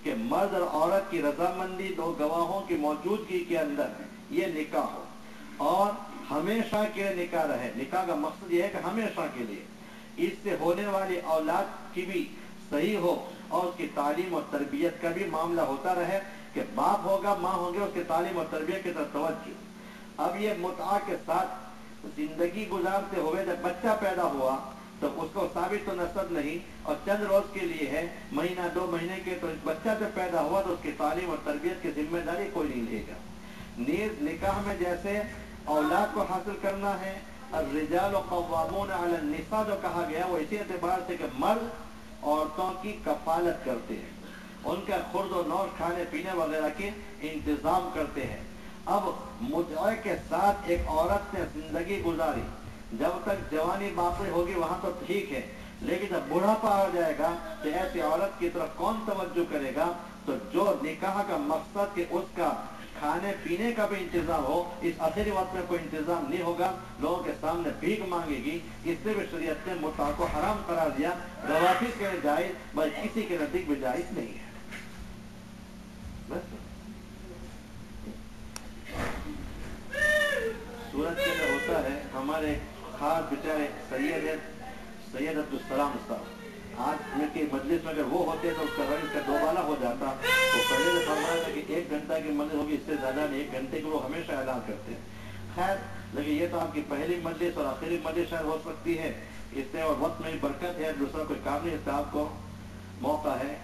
کہ مرد اور عورت کی رضامندی، 2 گواہوں کی موجودگی کے اندر یہ نکاح ہو اور ہمیشہ کے لیے نکاح رہے۔ نکاح کا مقصد یہ ہے کہ ہمیشہ کے لیے اس سے ہونے والی اولاد کی بھی صحیح ہو اور उसकी तालीम और तरबियत का भी मामला होता रहे कि बाप होगा माँ होंगे उसकी तालीम और तरबियत की तरफ तवज्जो। अब ये मुतआ के साथ जिंदगी गुजारते हुए जब बच्चा पैदा हुआ तो उसको साबित तो नसब नहीं और चंद रोज के लिए है, महीना 2 महीने के, तो बच्चा जब पैदा हुआ तो उसकी तालीम और तरबियत की जिम्मेदारी कोई नहीं लेगा। नीज निकाह में जैसे औलाद को हासिल करना है और रिजाल क़व्वामून अला निसा जो कहा गया वो इसी एतबार से कि मर्द औरतों की कफालत करते हैं, उनका खुर्द और नौश खाने पीने वगैरह के इंतजाम करते हैं। अब मुतआ के साथ एक औरत ने जिंदगी गुजारी, जब तक जवानी बाकी होगी वहां तो ठीक है, लेकिन जब बुढ़ापा आ जाएगा तो ऐसी औरत की तरफ कौन तवज्जो करेगा। तो जो निकाह का मकसद कि उसका खाने पीने का भी इंतजाम हो, इस आखिरी वक्त में कोई इंतजाम नहीं होगा, लोगों के सामने भीख मांगेगी, इससे भी शरीयत ने मुतआ को हराम करार दिया। रवाफिज के लिए जायज, बल्कि किसी के नजदीक भी जायज नहीं है। बस सूरत के अंदर होता है, हमारे खास बेचारे सैयद अब्दुल सलाम साहब, आज उनके मजलिस में अगर वो होते तो उसका रंग का दोबाला हो जाता। तो पहले ने फरमाया था कि 1 घंटा की मजलिस होगी, इससे ज्यादा नहीं, 1 घंटे की वो हमेशा ऐलान करते हैं। खैर, लेकिन ये तो आपकी पहली मजलिस और आखिरी मजलिस शायद हो सकती है, इससे और वक्त में भी बरकत है, दूसरा कोई काम नहीं, इससे आपको मौका है।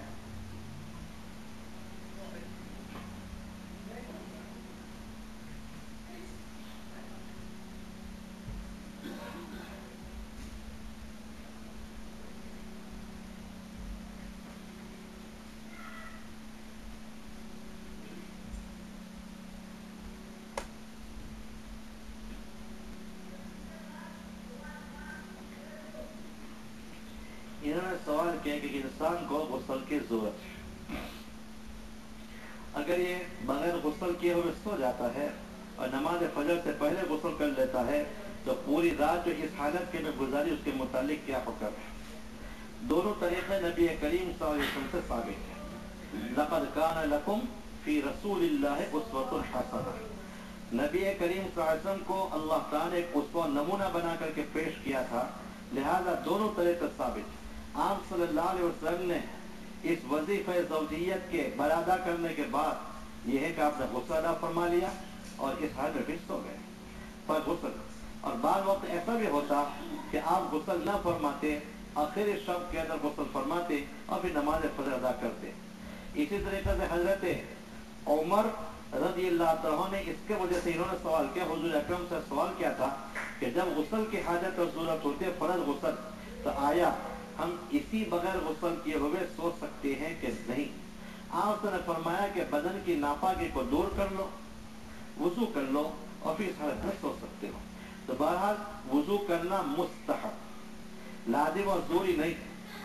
इन्होंने सवाल किया कि इंसान को गुस्ल की जरूरत है, अगर ये बगैर गुस्ल किए हुए सो जाता है और नमाज फजर से पहले गुस्ल कर लेता है तो पूरी रात जो इस हालत के में गुजारी उसके मुतालिक क्या हुक्म है। दोनों तरीके नबी करीम सल्लल्लाहु अलैहि वसल्लम से साबित है। लक़द कान लकुम फी रसूलिल्लाहि उस्वतुन हसना, नबी करीम सल्लल्लाहु अलैहि वसल्लम को अल्लाह ताला ने एक उसवा नमूना बना करके पेश किया था, लिहाजा दोनों तरीके साबित। आप सल्लल्लाहु अलैहि वसल्लम ने इस वजीफे ज़ौजियत के बरादा करने के बाद यह है कि आपने गुस्सा अदा फरमा लिया और इस हाल में फिर सो गए पर गुस्ल। और बाद वक्त ऐसा भी होता कि आप गुस्ल न फरमाते, आखिर शब के अंदर गुस्ल फरमाते और फिर नमाज फजर अदा करते। इसी तरीके से हजरत उमर रज़ियल्लाहु अन्हु ने इसके वजह से इन्होंने सवाल किया, हुजूर अकरम से सवाल किया था कि जब गुस्ल की हाजत और जरूरत होती है फर्ज गुस्ल, तो आया हम इसी बगैर गुस्ल किए हुए सो सकते हैं कि नहीं। आपने फरमाया कि बदन की नापाकी को दूर कर लो, वुजू कर लो और फिर इस हालत में सो सकते हो। तो बहरहाल वुजू करना मुस्तहब, लाजिम और जरूरी नहीं।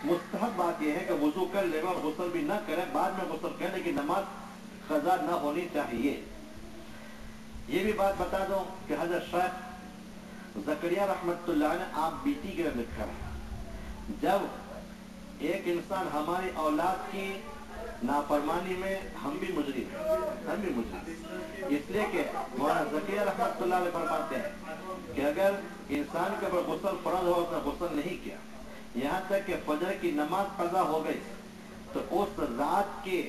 मुस्तहब बात यह है कि वुजू कर ले और गुस्ल भी न करे, बाद में गुस्ल करें, लेकिन नमाज कज़ा न होनी चाहिए। ये भी बात बता दो कि हजरत शेख ज़करिया रहमतुल्लाह ने आप बीती के लिखा है, जब एक इंसान हमारी औलाद की नाफरमानी में हम भी मुजरिम, इसलिए कि मौलाना ज़करिया रहमतुल्लाह अलैह फरमाते हैं कि अगर इंसान के ऊपर गुस्ल फर्ज हो उसने गुस्ल नहीं किया, यहाँ तक कि फजर की नमाज कज़ा हो गई, तो उस रात के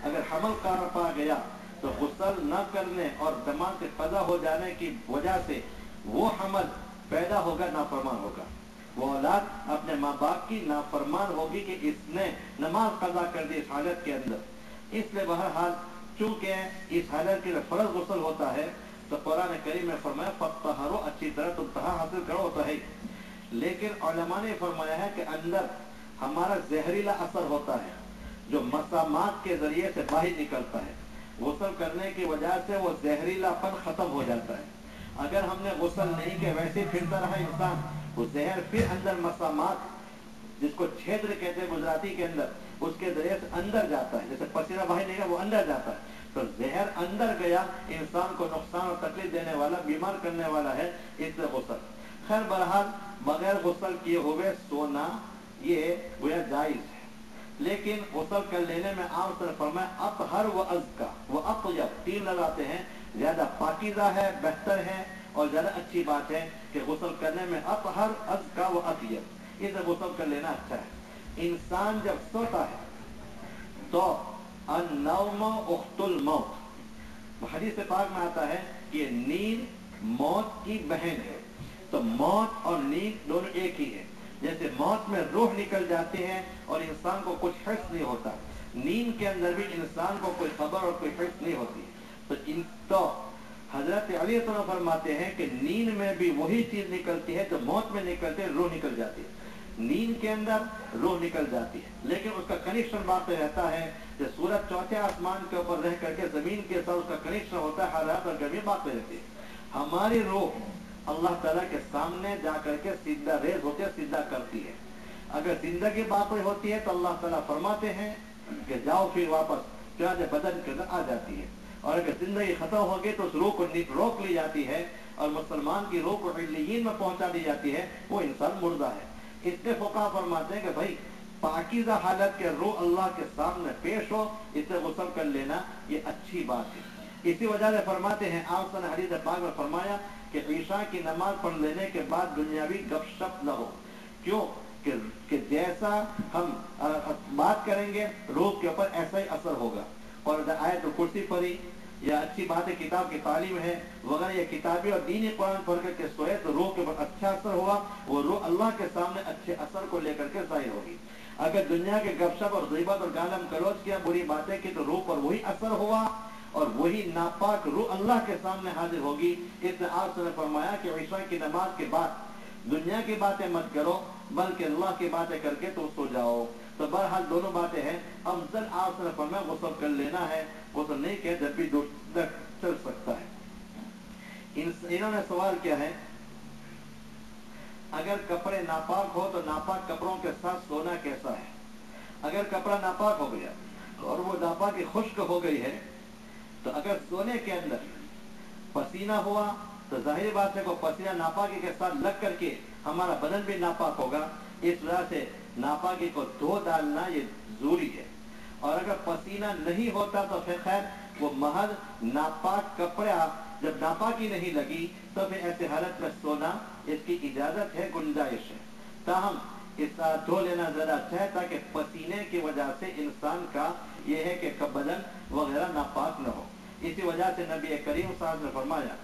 अगर हमल कार पा गया तो गुस्ल न करने और नमाज के कज़ा हो जाने की वजह से वो हमल पैदा होगा, नाफरमान होगा, वो औलाद अपने माँ बाप की नाफरमान होगी कि इसने नमाज कज़ा कर दी इस हालत के अंदर। इसलिए बहरहाल चूंकि इस हालत के लिए फर्ज गुस्ल होता है तो कुरान करीम में फरमाया फत्तहरो, अच्छी तरह तुम तहा हासिल करो तो है। लेकिन उलमा ने फरमाया है कि अंदर हमारा जहरीला असर होता है जो मसामात के जरिए से बाहर निकलता है, गुस्ल करने की वजह से वो जहरीलापन खत्म हो जाता है। अगर हमने गुस्ल नहीं किया वैसे फिरता रहा इंसान, वो जहर फिर अंदर मसामात जिसको छेद्र कहते हैं गुजराती के अंदर, उसके जरिए से अंदर जाता है, जैसे पसीना बाहर निकला वो अंदर जाता है, तो जहर अंदर गया, इंसान को नुकसान और तकलीफ देने वाला, बीमार करने वाला है, इसलिए गुस्ल। खैर बहरहाल बगैर गुस्ल किए हुए सोना ये गोया जायज है, लेकिन गुस्ल कर लेने में आम तौर फरमाया अतहर व अज़का व अतयब, 3 लगाते हैं, ज्यादा पाकीज़ा है, बेहतर है और ज्यादा अच्छी बात है कि गुस्ल करने में अतहर अज़का व अतयब, इसे गुस्ल कर लेना अच्छा है। इंसान जब सोता है تو النوم اخت الموت، حدیث پاک میں آتا ہے کہ نیند موت کی بہن ہے. تو موت اور نیند دونوں ایک ہی ہے. جیسے موت میں روح نکل جاتی ہے اور انسان کو کچھ حس نہیں ہوتا، نیند کے اندر بھی انسان کو کوئی خبر اور کوئی حس نہیں ہوتی. تو حضرت علی تعالیٰ فرماتے ہیں کہ نیند میں بھی وہی چیز نکلتی ہے جو موت میں نکلتی ہے، روح نکل جاتی ہے. نیند کے اندر روح نکل جاتی ہے لیکن اس کا کنیکشن باقی رہتا ہے. جب سورج چوتھے آسمان کے اوپر رہ کر کے زمین کے ساتھ اس کا کنیکشن ہوتا ہے، حرارت اور گرمی باقی رہتی ہے. ہماری روح اللہ تعالیٰ کے سامنے جا کر کے سیدھا ریز ہوتی ہے، سیدھا کرتی ہے. اگر زندگی باقی ہوتی ہے تو اللہ تعالیٰ فرماتے ہیں کہ جاؤ پھر واپس، چنانچہ بدن کے اندر آ جاتی ہے. اور اگر زندگی ختم ہوگی تو اس روح کو روک لی جاتی ہے اور مسلمان کی روح کو علیین میں پہنچا دی جاتی ہے، وہ انسان مردہ ہے. اس لیے فقہا فرماتے ہیں کہ بھائی پاکیزہ حالت کے روح اللہ کے سامنے پیش ہو، اسے غسل کر لینا یہ اچھی بات ہے. اسی وجہ سے فرماتے ہیں آپ نے حدیث پاک میں فرمایا کہ عشاء کی نماز پڑھ لینے کے بعد دنیاوی گپ شپ نہ ہو. کیوں کہ جیسا ہم بات کریں گے روح کے اوپر ایسا ہی اثر ہوگا. اور آیت الکرسی پڑھی یا اچھی بات ہے کتاب کی تعلیم ہے وغیرہ، یہ کتابی اور دینی قرآن پڑھ کر کے سوئے تو روح کے اوپر اچھا اثر ہوا، وہ روح اللہ کے سامنے اچھے اثر کو لے کر کے ظاہر ہوگی. اگر دنیا کے گپ شپ اور غیبت اور گالم گلوچ کیا، بری باتیں کی، تو روح پر وہی اثر ہوا اور وہی ناپاک روح اللہ کے سامنے حاضر ہوگی. اس نے آپ سے فرمایا کہ عشاء کی نماز کے بعد دنیا کی باتیں مت کرو بلکہ اللہ کی باتیں کر کے تو سو جاؤ. تو بہرحال دونوں باتیں ہیں. افضل آپ سے فرمایا غسل کر لینا ہے، غسل نہیں کیا جب بھی چل سکتا ہے. انہوں نے سوال کیا ہے اگر کپڑے ناپاک ہو تو ناپاک کپڑوں کے ساتھ سونا کیسا ہے؟ اگر کپڑا ناپاک ہو گیا اور وہ ناپاکی خشک ہو گئی ہے تو اگر سونے کے اندر پسینہ ہوا تو ظاہر بات ہے کہ پسینہ ناپاکی کے ساتھ لگ کر کے ہمارا بدن بھی ناپاک ہوگا. اس وجہ سے ناپاکی کو دھو ڈالنا یہ ضروری ہے. اور اگر پسینہ نہیں ہوتا تو پھر خیر وہ محض ناپاک کپڑا جب ناپاکی نہیں لگی تو پھر ایسے حالت میں سونا اس کی اجازت ہے، گنجائش ہے. تاہم اس دھو لینا زیادہ اچھا ہے تاکہ پسینے کی وجہ سے انسان کا یہ ہے کہ بدن وغیرہ ناپاک نہ ہو. اسی وجہ سے نبی کریم صاحب نے فرمایا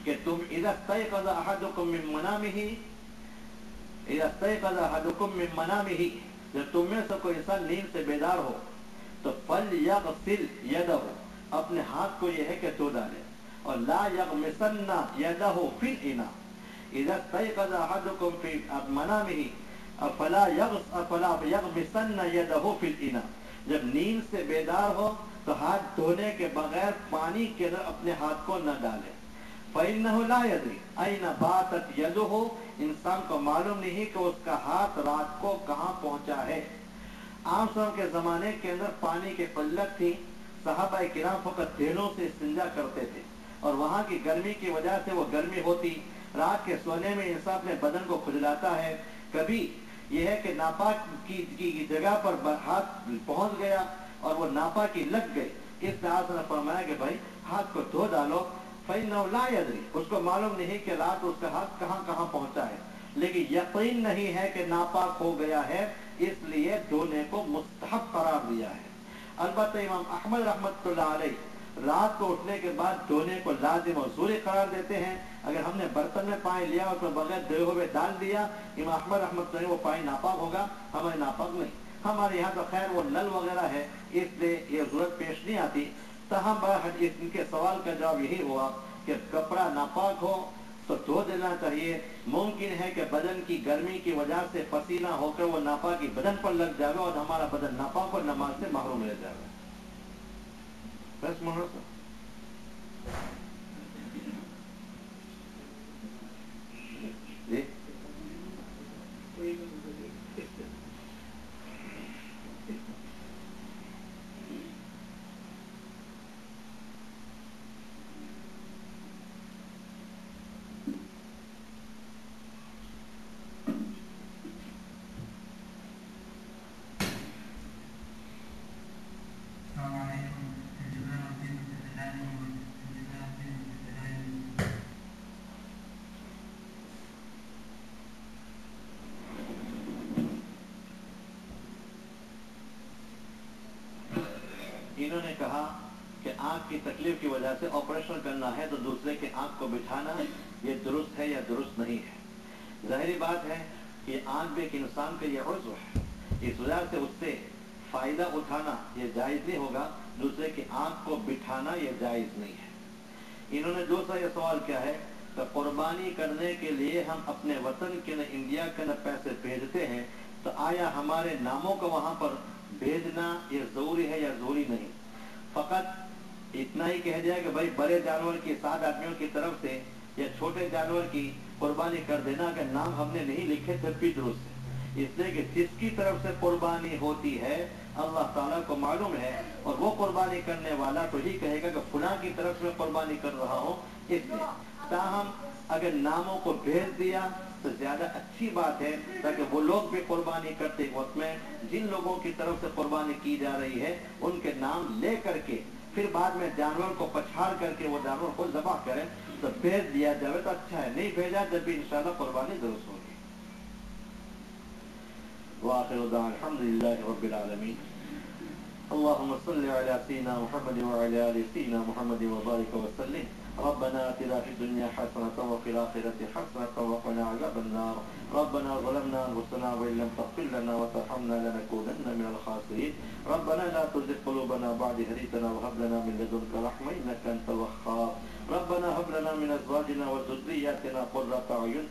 کہ تم اذا استيقظ احدكم من منامه جب تم میں سے کوئی انسان نیند سے بیدار ہو تو فلیغسل یدہ، اپنے ہاتھ کو یہ ہے کہ دھو ڈالے. اور لا یغمسن یدہ فی الاناء، اذا استيقظ احدكم في منامه فلا یغمسن یدہ فی الاناء، جب نیند سے بیدار ہو تو ہاتھ دھونے کے بغیر پانی کے اندر اپنے ہاتھ کو نہ ڈالے. فإنه لا يدري أين باتت يده، انسان کو معلوم نہیں کہ اس کا ہاتھ رات کو کہاں پہنچا ہے. عام کے زمانے کے اندر پانی کی قلت تھی، صحابہ کرام فقط دھیلوں سے استنجا کرتے تھے اور وہاں کی گرمی کی وجہ سے وہ گرمی ہوتی. رات کے سونے میں انسان اپنے بدن کو کھجلاتا ہے، کبھی یہ ہے کہ ناپاک کی جگہ پر ہاتھ پہنچ گیا اور وہ ناپاکی لگ گئی. اس لحاظ نے فرمایا کہ بھائی ہاتھ کو دھو ڈالو. فإنه لا يدري، اس کو معلوم نہیں کہ رات اس کا ہاتھ کہاں کہاں پہنچا ہے، لیکن یقین نہیں ہے کہ ناپاک ہو گیا ہے، اس لیے دھونے کو مستحب قرار دیا ہے. البتہ امام احمد رحمۃ اللہ علیہ رات کو اٹھنے کے بعد دھونے کو لازم اور ضروری قرار دیتے ہیں. اگر ہم نے برتن میں پانی لیا اور اس میں بغیر دھوئے ہوئے ڈال دیا، امام احمد رحمۃ اللہ وہ پانی ناپاک ہوگا، ہمارے ناپاک نہیں. ہمارے یہاں تو خیر وہ نل وغیرہ ہے اس لیے یہ ضرورت پیش نہیں آتی. تاہم ان کے سوال کا جواب یہی ہوا کہ کپڑا ناپاک ہو تو دھو دینا چاہیے. ممکن ہے کہ بدن کی گرمی کی وجہ سے پسینہ ہو کر وہ ناپاکی بدن پر لگ جائے اور ہمارا بدن ناپاک اور نماز سے محروم رہ جائے. بس محرم جی انہوں نے کہا کہ آنکھ کی تکلیف کی وجہ سے آپریشن کرنا ہے تو دوسرے کے آنکھ کو بٹھانا یہ درست ہے یا درست نہیں ہے؟ ظاہری بات ہے کہ آنکھ بھی ایک انسان کا یہ عضو ہے، اس وجہ سے اس سے فائدہ اٹھانا یہ جائز نہیں ہوگا، دوسرے کی آنکھ کو بٹھانا یہ جائز نہیں ہے۔ انہوں نے دوسرا یہ سوال کیا ہے کہ قربانی کرنے کے لیے ہم اپنے وطن کے نہ انڈیا کے نہ پیسے بھیجتے ہیں، تو آیا ہمارے ناموں کو وہاں پر بھیجنا یہ ضروری ہے یا ضروری نہیں؟ فقط اتنا ہی کہہ دیا کہ بھائی بڑے جانور کی 7 آدمیوں کی طرف سے یا چھوٹے جانور کی قربانی کر دینا کہ نام ہم نے نہیں لکھے تب بھی درست ہے، اس لیے کہ جس کی طرف سے قربانی ہوتی ہے اللہ تعالیٰ کو معلوم ہے، اور وہ قربانی کرنے والا تو ہی کہے گا کہ فلاں کی طرف سے قربانی کر رہا ہوں، اس لیے تاہم اگر ناموں کو بھیج دیا تو زیادہ اچھی بات ہے، تاکہ وہ لوگ بھی قربانی کرتے وقت میں جن لوگوں کی طرف سے قربانی کی جا رہی ہے ان کے نام لے کر کے پھر بعد میں جانور کو پچھاڑ کر کے وہ جانور کو ذبح کریں تو بھیج دیا جائے تو اچھا ہے، نہیں بھیجا جب بھی انشاءاللہ قربانی درست ہوگی۔ وآخر دعوانا الحمد للہ رب العالمین۔ اللهم صل على سيدنا محمد وعلى آل سيدنا محمد وبارك وسلم۔ ربنا آتنا في الدنيا حسنة وفي الآخرة حسنة وقنا عذاب النار۔ ربنا ظلمنا أنفسنا وإن لم تغفر لنا وترحمنا لنكونن من الخاسرين۔ ربنا لا تزغ قلوبنا بعد إذ هديتنا وهب لنا من لدنك رحمة إنك أنت الوهاب۔ ربنا هب لنا من أزواجنا وذرياتنا قرة أعين